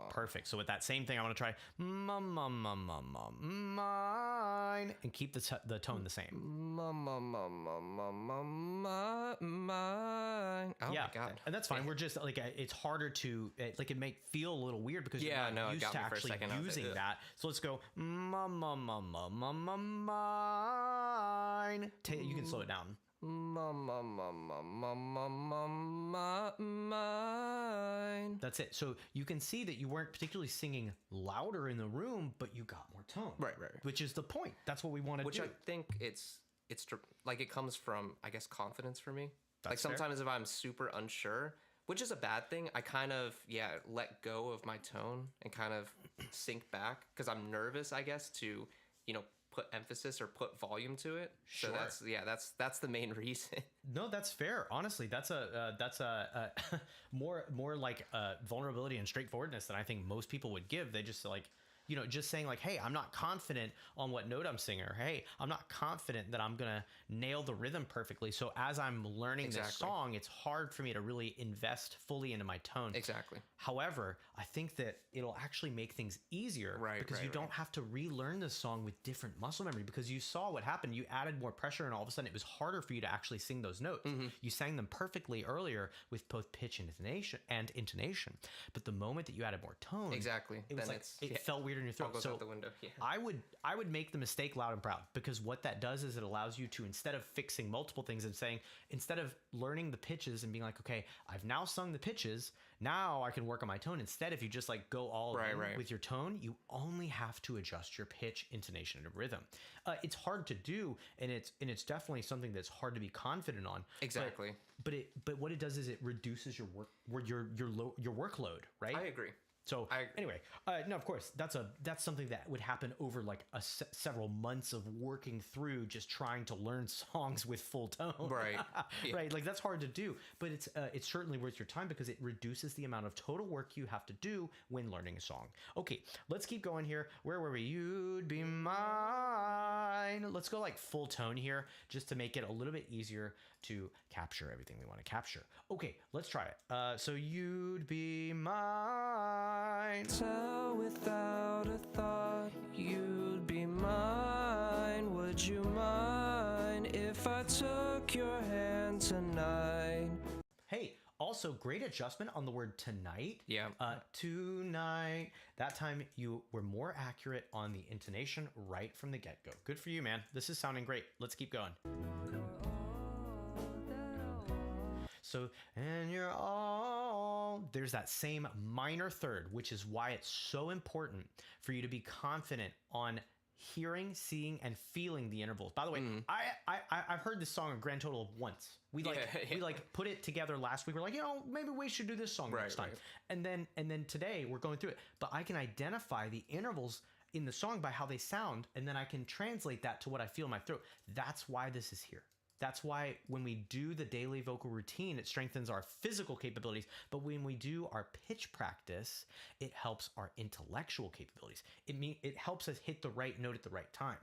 [SPEAKER 1] Perfect. So with that same thing, I want to try mine and keep the tone the same.
[SPEAKER 2] Mine. Oh my God.
[SPEAKER 1] And that's fine. We're just like it's harder to like it may feel a little weird because you're not used to actually using that. So let's go mine. You can slow it down.
[SPEAKER 2] Mine.
[SPEAKER 1] That's it. So you can see that you weren't particularly singing louder in the room, but you got more tone.
[SPEAKER 2] Right.
[SPEAKER 1] Which is the point. That's what we want to do.
[SPEAKER 2] Which I think it's like it comes from, I guess, confidence for me.
[SPEAKER 1] That's
[SPEAKER 2] like sometimes if I'm super unsure, which is a bad thing, I kind of let go of my tone and kind of sink back because I'm nervous, I guess, to put emphasis or put volume to it.
[SPEAKER 1] Sure.
[SPEAKER 2] So that's the main reason.
[SPEAKER 1] No, that's fair. Honestly, that's a more like vulnerability and straightforwardness than I think most people would give. They just like, just saying like, hey, I'm not confident on what note I'm singing, or hey, I'm not confident that I'm gonna nail the rhythm perfectly. So as I'm learning this song, it's hard for me to really invest fully into my tone.
[SPEAKER 2] Exactly.
[SPEAKER 1] However, I think that it'll actually make things easier because you don't have to relearn the song with different muscle memory, because you saw what happened. You added more pressure and all of a sudden it was harder for you to actually sing those notes. Mm-hmm. You sang them perfectly earlier with both pitch and intonation. But the moment that you added more tone,
[SPEAKER 2] it was
[SPEAKER 1] it felt weird weird in your throat.
[SPEAKER 2] All goes
[SPEAKER 1] So
[SPEAKER 2] out the window. Yeah.
[SPEAKER 1] I would make the mistake loud and proud, because what that does is it allows you to, instead of fixing multiple things and saying, instead of learning the pitches and being like, okay, I've now sung the pitches, now I can work on my tone. Instead, if you just like go all in with your tone, you only have to adjust your pitch, intonation, and rhythm. It's hard to do, and it's definitely something that's hard to be confident on.
[SPEAKER 2] Exactly.
[SPEAKER 1] But what it does is it reduces your workload, right?
[SPEAKER 2] I agree.
[SPEAKER 1] So anyway, no, of course, that's something that would happen over like several months of working through just trying to learn songs with full tone.
[SPEAKER 2] Right. Yeah.
[SPEAKER 1] Right. Like that's hard to do, but it's certainly worth your time because it reduces the amount of total work you have to do when learning a song. Okay, let's keep going here. Where were we? You'd be mine. Let's go like full tone here just to make it a little bit easier to capture everything we want to capture. Okay, let's try it. So you'd be mine.
[SPEAKER 5] Tell without a thought, you'd be mine. Would you mind if I took your hand tonight?
[SPEAKER 1] Hey, also great adjustment on the word tonight.
[SPEAKER 2] Yeah.
[SPEAKER 1] Tonight. That time you were more accurate on the intonation right from the get-go. Good for you, man. This is sounding great. Let's keep going. So, and you're all, there's that same minor third, which is why it's so important for you to be confident on hearing, seeing, and feeling the intervals. By the way, I've heard this song a grand total of once. We put it together last week. We're like, maybe we should do this song next time.
[SPEAKER 2] Right.
[SPEAKER 1] And then today we're going through it. But I can identify the intervals in the song by how they sound, and then I can translate that to what I feel in my throat. That's why this is here. That's why when we do the daily vocal routine, it strengthens our physical capabilities. But when we do our pitch practice, it helps our intellectual capabilities. It helps us hit the right note at the right time.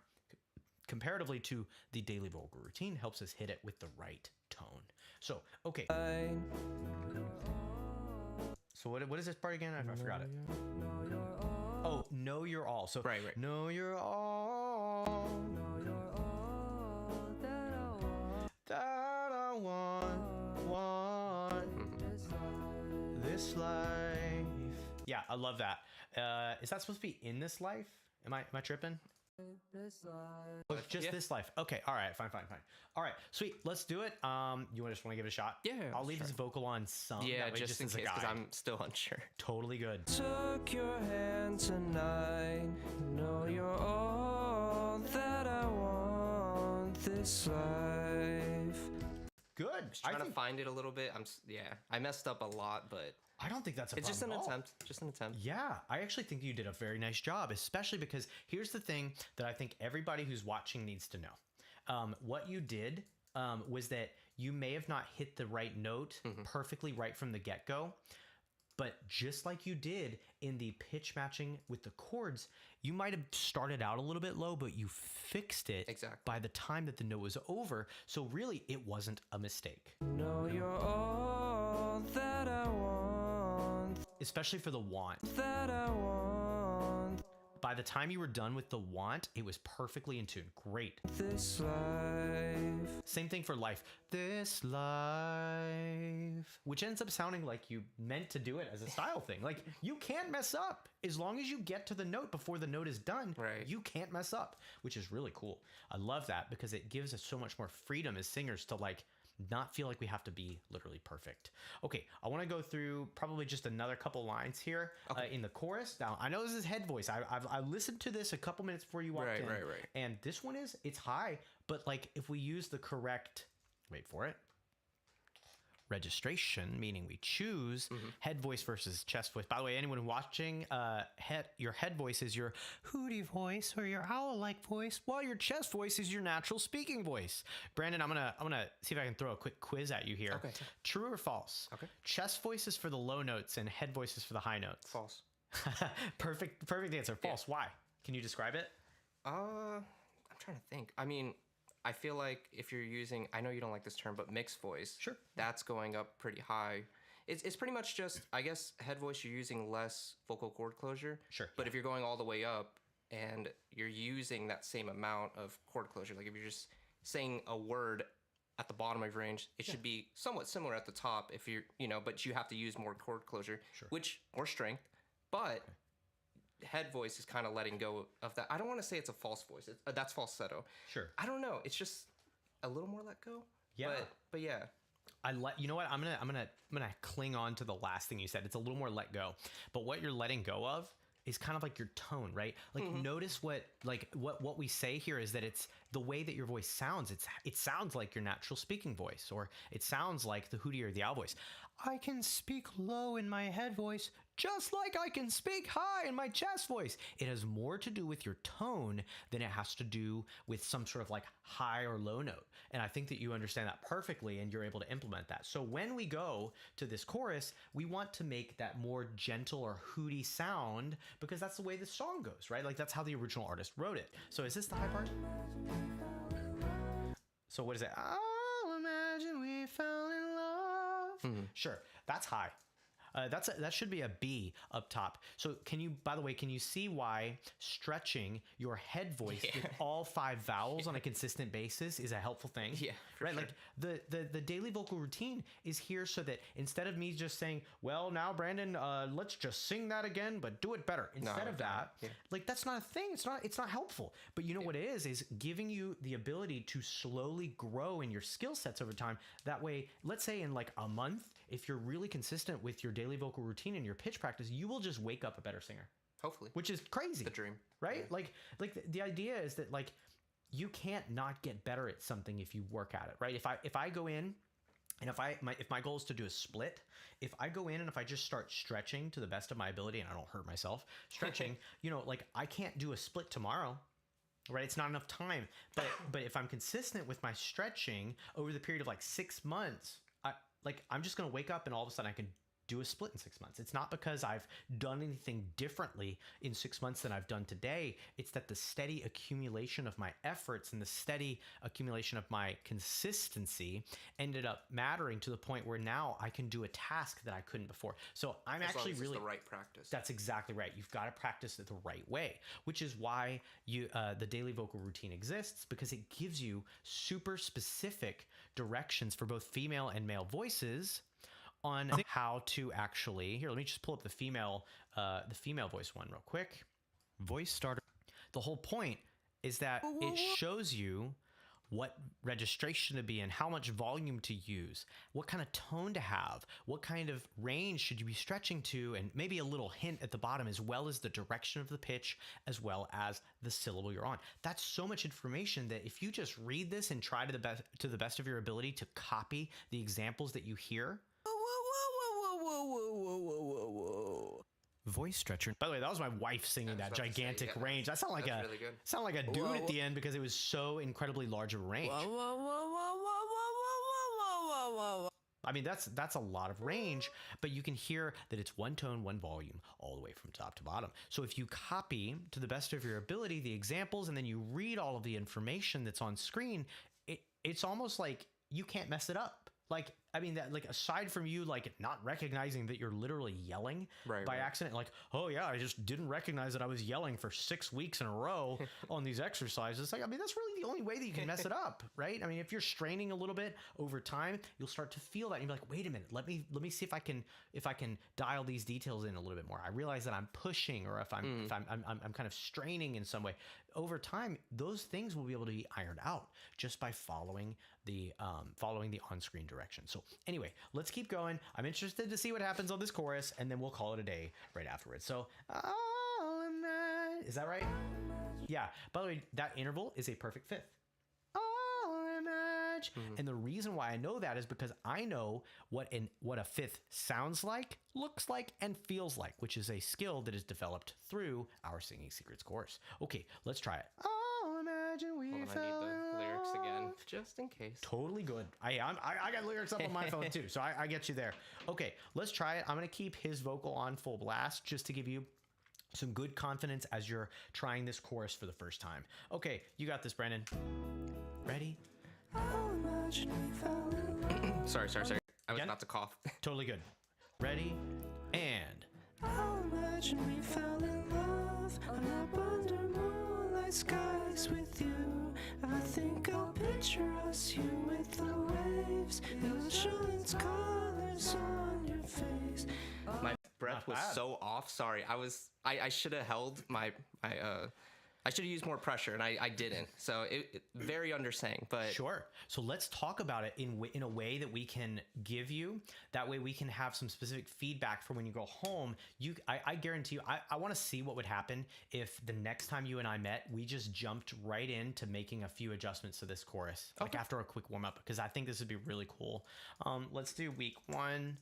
[SPEAKER 1] Comparatively to the daily vocal routine, helps us hit it with the right tone. So, okay. So what is this part again? I forgot it. Oh, know you're all. So
[SPEAKER 2] right.
[SPEAKER 1] Know you're all. That I want this life. Yeah, I love that. Is that supposed to be in this life? Am I tripping? Oh, it's just this life. Okay, all right, fine. All right, sweet. Let's do it. You just want to give it a shot?
[SPEAKER 2] Yeah,
[SPEAKER 1] I'll leave this vocal on some.
[SPEAKER 2] Yeah,
[SPEAKER 1] that way,
[SPEAKER 2] just in
[SPEAKER 1] as a
[SPEAKER 2] case, because
[SPEAKER 1] guide.
[SPEAKER 2] I'm still unsure.
[SPEAKER 1] Totally good.
[SPEAKER 5] Took your hand tonight. Know you're all that I want this life.
[SPEAKER 1] Good.
[SPEAKER 2] Just trying to find it a little bit. I messed up a lot, but
[SPEAKER 1] I don't think that's a
[SPEAKER 2] it's just an
[SPEAKER 1] problem at all.
[SPEAKER 2] attempt. Just an attempt.
[SPEAKER 1] Yeah, I actually think you did a very nice job, especially because here's the thing that I think everybody who's watching needs to know. What you did was that you may have not hit the right note perfectly right from the get-go, but just like you did in the pitch matching with the chords, you might have started out a little bit low, but you fixed it by the time that the note was over. So really, it wasn't a mistake.
[SPEAKER 5] Know you're all that I want.
[SPEAKER 1] Especially for the want.
[SPEAKER 5] That I want.
[SPEAKER 1] By the time you were done with the want, it was perfectly in tune. Great.
[SPEAKER 5] This life.
[SPEAKER 1] Same thing for life. This life. Which ends up sounding like you meant to do it as a style thing. Like, you can't mess up. As long as you get to the note before the note is done, you can't mess up, which is really cool. I love that because it gives us so much more freedom as singers to like not feel like we have to be literally perfect. Okay, I want to go through probably just another couple lines here in the chorus. Now, I know this is head voice. I listened to this a couple minutes before you walked in.
[SPEAKER 2] Right.
[SPEAKER 1] And this one it's high, but like if we use the correct, wait for it, registration, meaning we choose head voice versus chest voice. By the way, anyone watching, your head voice is your hooty voice or your owl-like voice, while your chest voice is your natural speaking voice. Brandon, I'm gonna see if I can throw a quick quiz at you here.
[SPEAKER 2] Okay.
[SPEAKER 1] True or false?
[SPEAKER 2] Okay.
[SPEAKER 1] Chest voice is for the low notes and head voice is for the high notes.
[SPEAKER 2] False.
[SPEAKER 1] Perfect answer. False. Why? Can you describe it?
[SPEAKER 2] I'm trying to think. I mean, I feel like if you're using, I know you don't like this term, but mixed voice, that's going up pretty high. It's pretty much just, I guess, head voice, you're using less vocal cord closure. But if you're going all the way up and you're using that same amount of cord closure, like if you're just saying a word at the bottom of your range, it should be somewhat similar at the top if you're, but you have to use more cord closure, which more strength, but head voice is kind of letting go of that. I don't want to say it's a false voice. That's falsetto.
[SPEAKER 1] Sure.
[SPEAKER 2] I don't know. It's just a little more let go.
[SPEAKER 1] Yeah.
[SPEAKER 2] But yeah.
[SPEAKER 1] You know what? I'm gonna cling on to the last thing you said. It's a little more let go, but what you're letting go of is kind of like your tone, right? Like notice what we say here is that it's the way that your voice sounds. It sounds like your natural speaking voice, or it sounds like the hootie or the owl voice. I can speak low in my head voice just like I can speak high in my chest voice. It has more to do with your tone than it has to do with some sort of like high or low note. And I think that you understand that perfectly and you're able to implement that. So when we go to this chorus, we want to make that more gentle or hooty sound because that's the way the song goes, right? Like that's how the original artist wrote it. So is this the high part? So what is it? I'll imagine we fell in love. Sure, that's high. That should be a B up top. So by the way, can you see why stretching your head voice with all 5 vowels on a consistent basis is a helpful thing?
[SPEAKER 2] Yeah,
[SPEAKER 1] right.
[SPEAKER 2] Sure.
[SPEAKER 1] Like the daily vocal routine is here so that instead of me just saying, well, now Brandon, let's just sing that again, but do it better. Instead of that, like that's not a thing. It's not helpful. But you know what it is giving you the ability to slowly grow in your skill sets over time. That way, let's say in like a month, if you're really consistent with your daily vocal routine and your pitch practice, you will just wake up a better singer.
[SPEAKER 2] Hopefully.
[SPEAKER 1] Which is crazy.
[SPEAKER 2] The dream.
[SPEAKER 1] Right?
[SPEAKER 2] Yeah.
[SPEAKER 1] Like the idea is that like you can't not get better at something if you work at it, right? If I go in and if my goal is to do a split, if I go in and if I just start stretching to the best of my ability and I don't hurt myself, stretching, like I can't do a split tomorrow. Right, it's not enough time. But if I'm consistent with my stretching over the period of like 6 months, I'm just gonna wake up and all of a sudden I can do a split in 6 months. It's not because I've done anything differently in 6 months than I've done today. It's that the steady accumulation of my efforts and the steady accumulation of my consistency ended up mattering to the point where now I can do a task that I couldn't before. So I'm actually really
[SPEAKER 2] the right practice.
[SPEAKER 1] That's exactly right. You've got to practice it the right way, which is why the daily vocal routine exists, because it gives you super specific directions for both female and male voices on how to actually, here, let me just pull up the female voice one real quick.
[SPEAKER 4] Voice starter.
[SPEAKER 1] The whole point is that it shows you what registration to be in, how much volume to use, what kind of tone to have, what kind of range should you be stretching to, and maybe a little hint at the bottom, as well as the direction of the pitch, as well as the syllable you're on. That's so much information that if you just read this and try to the best of your ability to copy the examples that you hear.
[SPEAKER 4] Voice stretcher.
[SPEAKER 1] By the way, that was my wife singing that gigantic range. I sound like
[SPEAKER 2] really good.
[SPEAKER 1] sound like a dude at the end because it was so incredibly large of a range. I mean, that's a lot of range, but you can hear that it's one tone, one volume, all the way from top to bottom. So if you copy to the best of your ability the examples and then you read all of the information that's on screen, it's almost like you can't mess it up. Like, I mean, that, like, aside from you, like, not recognizing that you're literally yelling by accident, like, oh yeah, I just didn't recognize that I was yelling for 6 weeks in a row on these exercises. Like, I mean, that's really the only way that you can mess it up, right? I mean, if you're straining a little bit over time, you'll start to feel that. And you're like, wait a minute, let me see if I can dial these details in a little bit more. I realize that I'm pushing, or if I'm kind of straining in some way. Over time, those things will be able to be ironed out just by following the on-screen direction. So anyway, let's keep going. I'm interested to see what happens on this chorus, and then we'll call it a day right afterwards. So, is that right? Yeah. By the way, that interval is a perfect fifth. And the reason why I know that is because I know what a fifth sounds like, looks like, and feels like, which is a skill that is developed through our Singing Secrets course. Okay, let's try it. Oh, imagine we fell
[SPEAKER 2] I need
[SPEAKER 1] in
[SPEAKER 2] the lyrics
[SPEAKER 1] love.
[SPEAKER 2] again, just in case.
[SPEAKER 1] Totally good. I got lyrics up on my phone too, so I get you there. Okay, let's try it. I'm gonna keep his vocal on full blast just to give you some good confidence as you're trying this chorus for the first time. Okay, you got this, Brandon. Ready?
[SPEAKER 2] Sorry. I was
[SPEAKER 1] Again?
[SPEAKER 2] about to cough.
[SPEAKER 1] Totally good. Ready? And
[SPEAKER 5] I'll imagine we fell in love. I'm up under moonlight skies with you. I think I'll picture us, you with the waves, the ocean's colors on your face.
[SPEAKER 2] breath
[SPEAKER 1] Not
[SPEAKER 2] was
[SPEAKER 1] bad.
[SPEAKER 2] so off. Sorry, I should have held my I should have used more pressure, and I didn't. So it very undersang, but
[SPEAKER 1] Sure. So let's talk about it in a way that we can give you. That way we can have some specific feedback for when you go home. I guarantee you, I want to see what would happen if the next time you and I met, we just jumped right into making a few adjustments to this chorus, like after a quick warm up, because I think this would be really cool. Let's do week 1.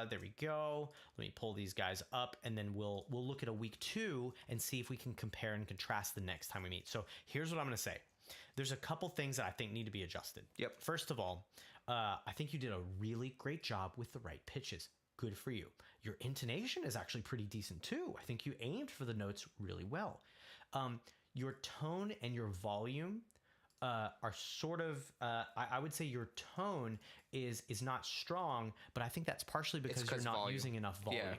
[SPEAKER 1] There we go. Let me pull these guys up, and then we'll look at a week 2 and see if we can compare and contrast the next time we meet. So here's what I'm going to say. There's a couple things that I think need to be adjusted.
[SPEAKER 2] Yep.
[SPEAKER 1] First of all, I think you did a really great job with the right pitches. Good for you. Your intonation is actually pretty decent too. I think you aimed for the notes really well. Your tone and your volume are sort of I would say your tone is not strong, but I think that's partially because you're not using enough volume.
[SPEAKER 2] Yeah.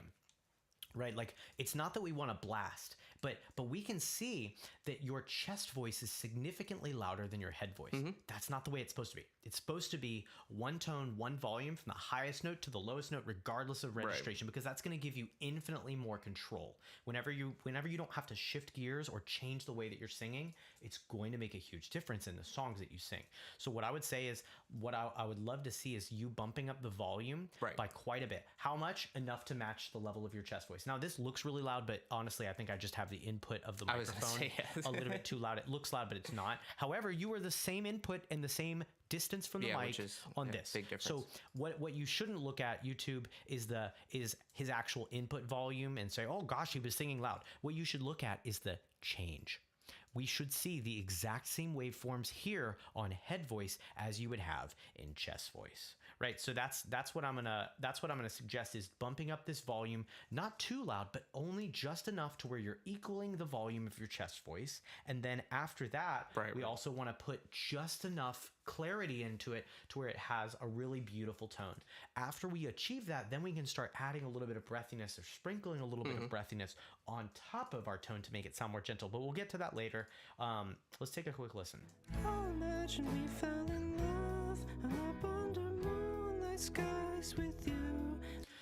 [SPEAKER 1] Right? Like, it's not that we want to blast, but we can see that your chest voice is significantly louder than your head voice. That's not the way it's supposed to be. It's supposed to be one tone, one volume from the highest note to the lowest note, regardless of registration, because that's going to give you infinitely more control. Whenever you don't have to shift gears or change the way that you're singing, it's going to make a huge difference in the songs that you sing. So what I would say is, what I would love to see is you bumping up the volume by quite a bit. How much? Enough to match the level of your chest voice. Now, this looks really loud, but honestly, I think I just have the input of the microphone a little bit too loud. It looks loud, but it's not. However, you are the same input and the same distance from the mic on this.
[SPEAKER 2] Big difference.
[SPEAKER 1] So what you shouldn't look at, YouTube, is his actual input volume and say, oh gosh, he was singing loud. What you should look at is the change. We should see the exact same waveforms here on head voice as you would have in chest voice, right? So that's what I'm gonna suggest, is bumping up this volume, not too loud, but only just enough to where you're equaling the volume of your chest voice. And then after that, we also want to put just enough clarity into it to where it has a really beautiful tone. After we achieve that, then we can start adding a little bit of breathiness, or sprinkling a little bit of breathiness on top of our tone to make it sound more gentle, but we'll get to that later. Let's take a quick listen.
[SPEAKER 5] Oh, imagine we fell in love up under moonlight skies with you.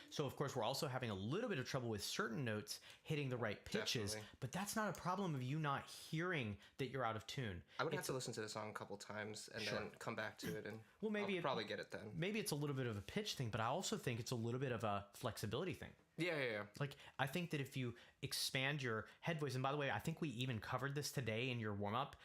[SPEAKER 1] So of course, we're also having a little bit of trouble with certain notes hitting the right pitches,
[SPEAKER 2] Definitely.
[SPEAKER 1] but that's not a problem of you not hearing that you're out of tune.
[SPEAKER 2] I would have to listen to the song a couple times and then come back to it, and
[SPEAKER 1] maybe
[SPEAKER 2] I'll probably get it then.
[SPEAKER 1] Maybe it's a little bit of a pitch thing, but I also think it's a little bit of a flexibility thing.
[SPEAKER 2] Yeah.
[SPEAKER 1] Like, I think that if you expand your head voice, and by the way, I think we even covered this today in your warm-up.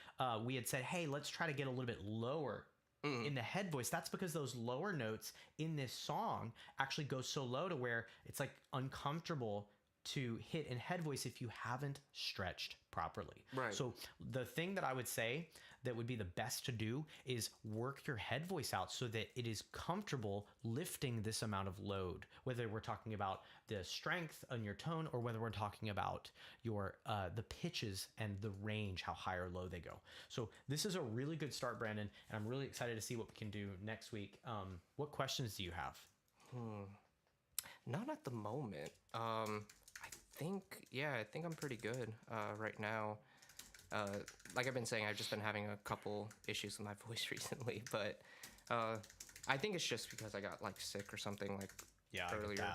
[SPEAKER 1] We had said, hey, let's try to get a little bit lower in the head voice. That's because those lower notes in this song actually go so low to where it's like uncomfortable to hit in head voice if you haven't stretched properly.
[SPEAKER 2] Right.
[SPEAKER 1] So the thing that I would say that would be the best to do is work your head voice out so that it is comfortable lifting this amount of load, whether we're talking about the strength on your tone or whether we're talking about your the pitches and the range, how high or low they go. So this is a really good start, Brandon, and I'm really excited to see what we can do next week. What questions do you have?
[SPEAKER 2] Not at the moment. I think I'm pretty good right now. Like I've been saying, I've just been having a couple issues with my voice recently, but I think it's just because I got like sick or something like earlier.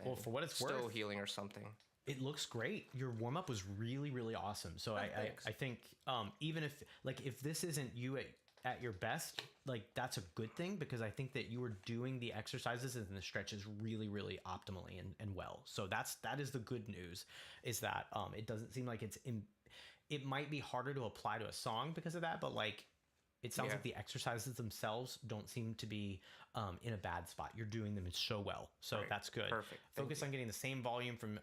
[SPEAKER 1] Well, for what it's
[SPEAKER 2] still
[SPEAKER 1] worth,
[SPEAKER 2] healing or something.
[SPEAKER 1] it looks great. Your warm up was really, really awesome. So I think even if this isn't you at your best, like, that's a good thing, because I think that you were doing the exercises and the stretches really, really optimally and well. So that is the good news, is that it doesn't seem like it might be harder to apply to a song because of that, but like, it sounds like the exercises themselves don't seem to be in a bad spot. You're doing them so well. So that's good.
[SPEAKER 2] Perfect.
[SPEAKER 1] Focus on getting the same volume from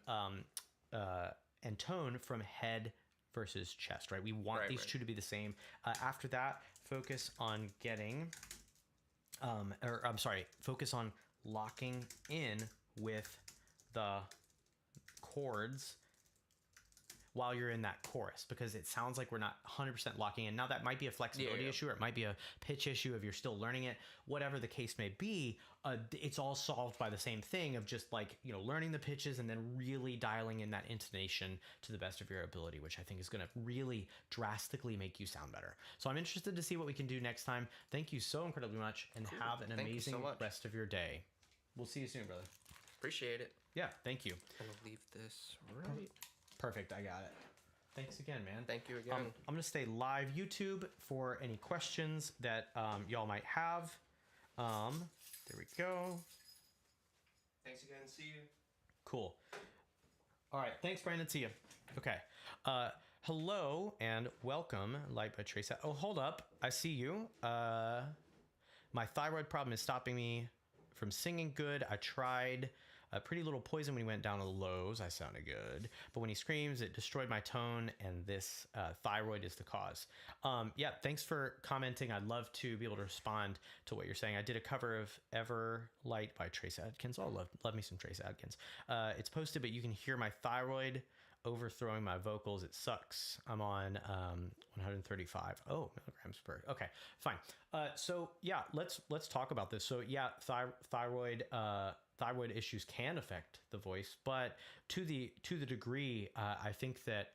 [SPEAKER 1] and tone from head versus chest, right? We want these two to be the same. After that, focus on getting, focus on locking in with the chords while you're in that chorus, because it sounds like we're not 100% locking in. Now, that might be a flexibility issue, or it might be a pitch issue if you're still learning it. Whatever the case may be, it's all solved by the same thing of just like, learning the pitches and then really dialing in that intonation to the best of your ability, which I think is going to really drastically make you sound better. So I'm interested to see what we can do next time. Thank you so incredibly much, and have an amazing rest of your day. We'll see you soon, brother.
[SPEAKER 2] Appreciate it.
[SPEAKER 1] Yeah, thank you.
[SPEAKER 2] I'm gonna leave this right.
[SPEAKER 1] Perfect, I got it. Thanks again, man.
[SPEAKER 2] Thank you again.
[SPEAKER 1] I'm gonna stay live YouTube for any questions that y'all might have. There we go.
[SPEAKER 2] Thanks again. See you.
[SPEAKER 1] Cool. All right, thanks, Brandon. See you. Okay. Hello and welcome, Light by Trace. Oh, hold up. I see you. My thyroid problem is stopping me from singing good. I tried a Pretty Little Poison when he went down to the lows. I sounded good. But when he screams, it destroyed my tone, and this thyroid is the cause. Yeah, thanks for commenting. I'd love to be able to respond to what you're saying. I did a cover of Everlight by Trace Adkins. Oh, love me some Trace Adkins. It's posted, but you can hear my thyroid overthrowing my vocals. It sucks. I'm on 135 milligrams per. Okay, fine. So yeah, let's talk about this. So yeah, thyroid issues can affect the voice, but to the degree, I think that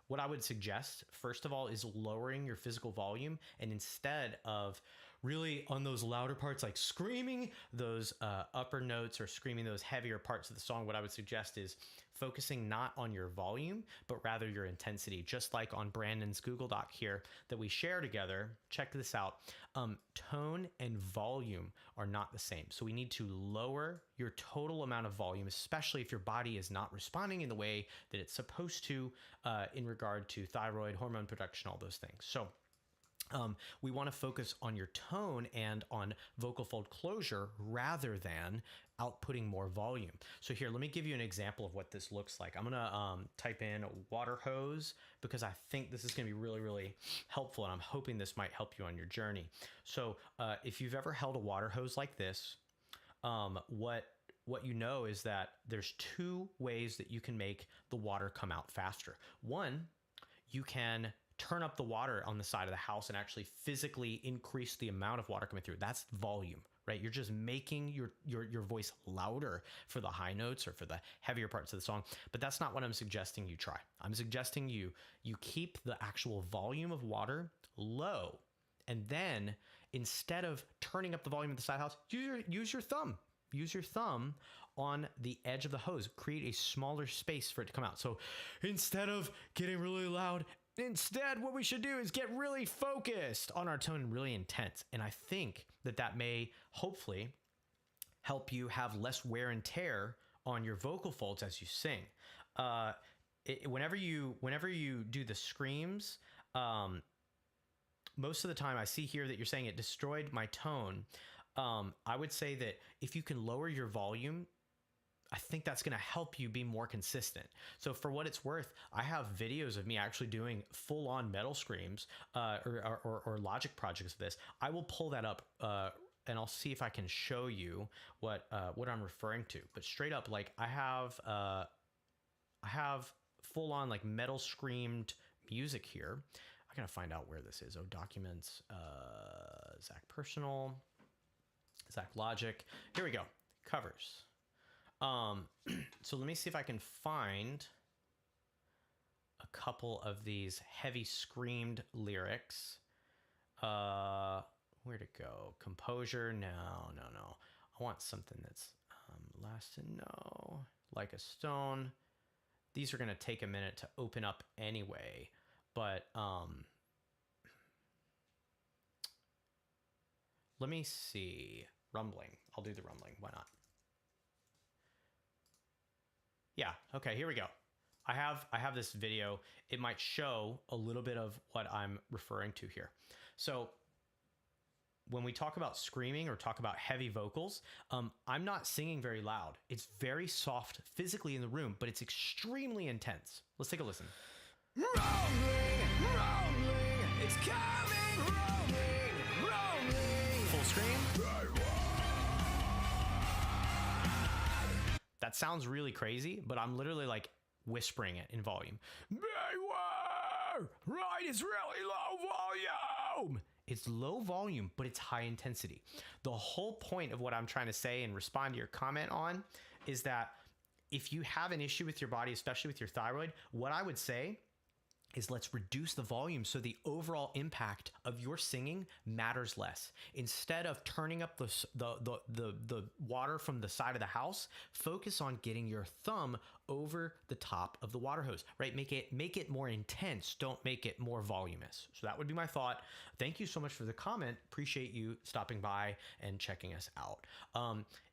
[SPEAKER 1] what I would suggest first of all is lowering your physical volume, and instead of really on those louder parts, like screaming those upper notes or screaming those heavier parts of the song, what I would suggest is focusing not on your volume, but rather your intensity. Just like on Brandon's Google Doc here that we share together, check this out. Tone and volume are not the same. So we need to lower your total amount of volume, especially if your body is not responding in the way that it's supposed to in regard to thyroid, hormone production, all those things. So we want to focus on your tone and on vocal fold closure rather than outputting more volume. So here, let me give you an example of what this looks like. I'm going to type in water hose because I think this is going to be really, really helpful, and I'm hoping this might help you on your journey. So if you've ever held a water hose like this, what you know is that there's two ways that you can make the water come out faster. One, you can turn up the water on the side of the house and actually physically increase the amount of water coming through. That's volume, right? You're just making your voice louder for the high notes or for the heavier parts of the song. But that's not what I'm suggesting you try. I'm suggesting you keep the actual volume of water low, and then instead of turning up the volume of the side house, use your thumb. Use your thumb on the edge of the hose. Create a smaller space for it to come out. So instead of getting really loud, instead, what we should do is get really focused on our tone and really intense. And I think that may hopefully help you have less wear and tear on your vocal folds as you sing. Whenever you do the screams, most of the time I see here that you're saying it destroyed my tone. I would say that if you can lower your volume, I think that's going to help you be more consistent. So for what it's worth, I have videos of me actually doing full-on metal screams or Logic projects of this. I will pull that up and I'll see if I can show you what I'm referring to. But straight up, like I have full-on like metal screamed music here. I gotta find out where this is. Oh, documents, Zack Personal, Zack Logic. Here we go. Covers. So let me see if I can find a couple of these heavy screamed lyrics. Where'd it go? Composure? No. I want something that's last to know. Like a Stone. These are going to take a minute to open up anyway, but let me see. Rumbling. I'll do the rumbling. Why not? Yeah, okay, here we go. I have this video. It might show a little bit of what I'm referring to here. So when we talk about screaming or talk about heavy vocals, I'm not singing very loud. It's very soft physically in the room, but it's extremely intense. Let's take a listen.
[SPEAKER 3] Rolling, it's coming, rolling.
[SPEAKER 1] Full scream. That sounds really crazy, but I'm literally like whispering it in volume. Beware! Right, it's really low volume. It's low volume, but it's high intensity. The whole point of what I'm trying to say and respond to your comment on is that if you have an issue with your body, especially with your thyroid, what I would say is let's reduce the volume so the overall impact of your singing matters less. Instead of turning up the water from the side of the house, focus on getting your thumb over the top of the water hose, right? Make it more intense. Don't make it more voluminous. So that would be my thought. Thank you so much for the comment. Appreciate you stopping by and checking us out.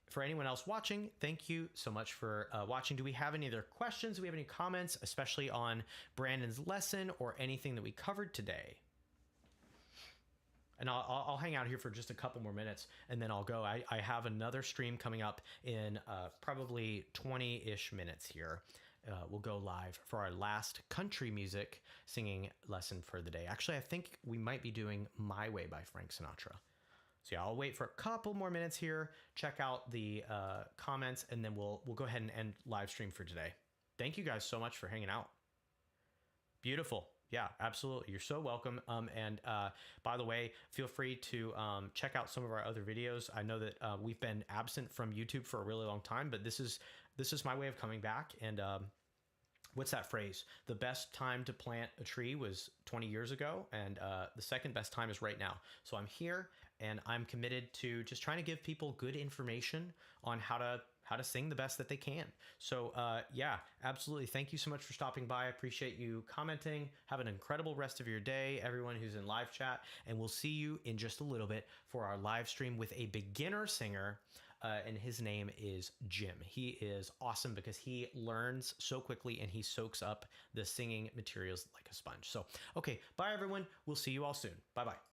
[SPEAKER 1] For anyone else watching, thank you so much for watching. Do we have any other questions? Do we have any comments, especially on Brandon's lesson or anything that we covered today? And I'll hang out here for just a couple more minutes and then I'll go. I have another stream coming up in probably 20-ish minutes here. We'll go live for our last country music singing lesson for the day. Actually, I think we might be doing My Way by Frank Sinatra. So yeah, I'll wait for a couple more minutes here, check out the comments, and then we'll go ahead and end live stream for today. Thank you guys so much for hanging out. Beautiful. Yeah, absolutely. You're so welcome. And by the way, feel free to check out some of our other videos. I know that we've been absent from YouTube for a really long time, but this is my way of coming back. And what's that phrase? The best time to plant a tree was 20 years ago, and the second best time is right now. So I'm here, and I'm committed to just trying to give people good information on how to sing the best that they can. So yeah, absolutely. Thank you so much for stopping by. I appreciate you commenting. Have an incredible rest of your day, everyone who's in live chat, and we'll see you in just a little bit for our live stream with a beginner singer. And his name is Jim. He is awesome because he learns so quickly and he soaks up the singing materials like a sponge. So, okay, bye everyone. We'll see you all soon. Bye-bye.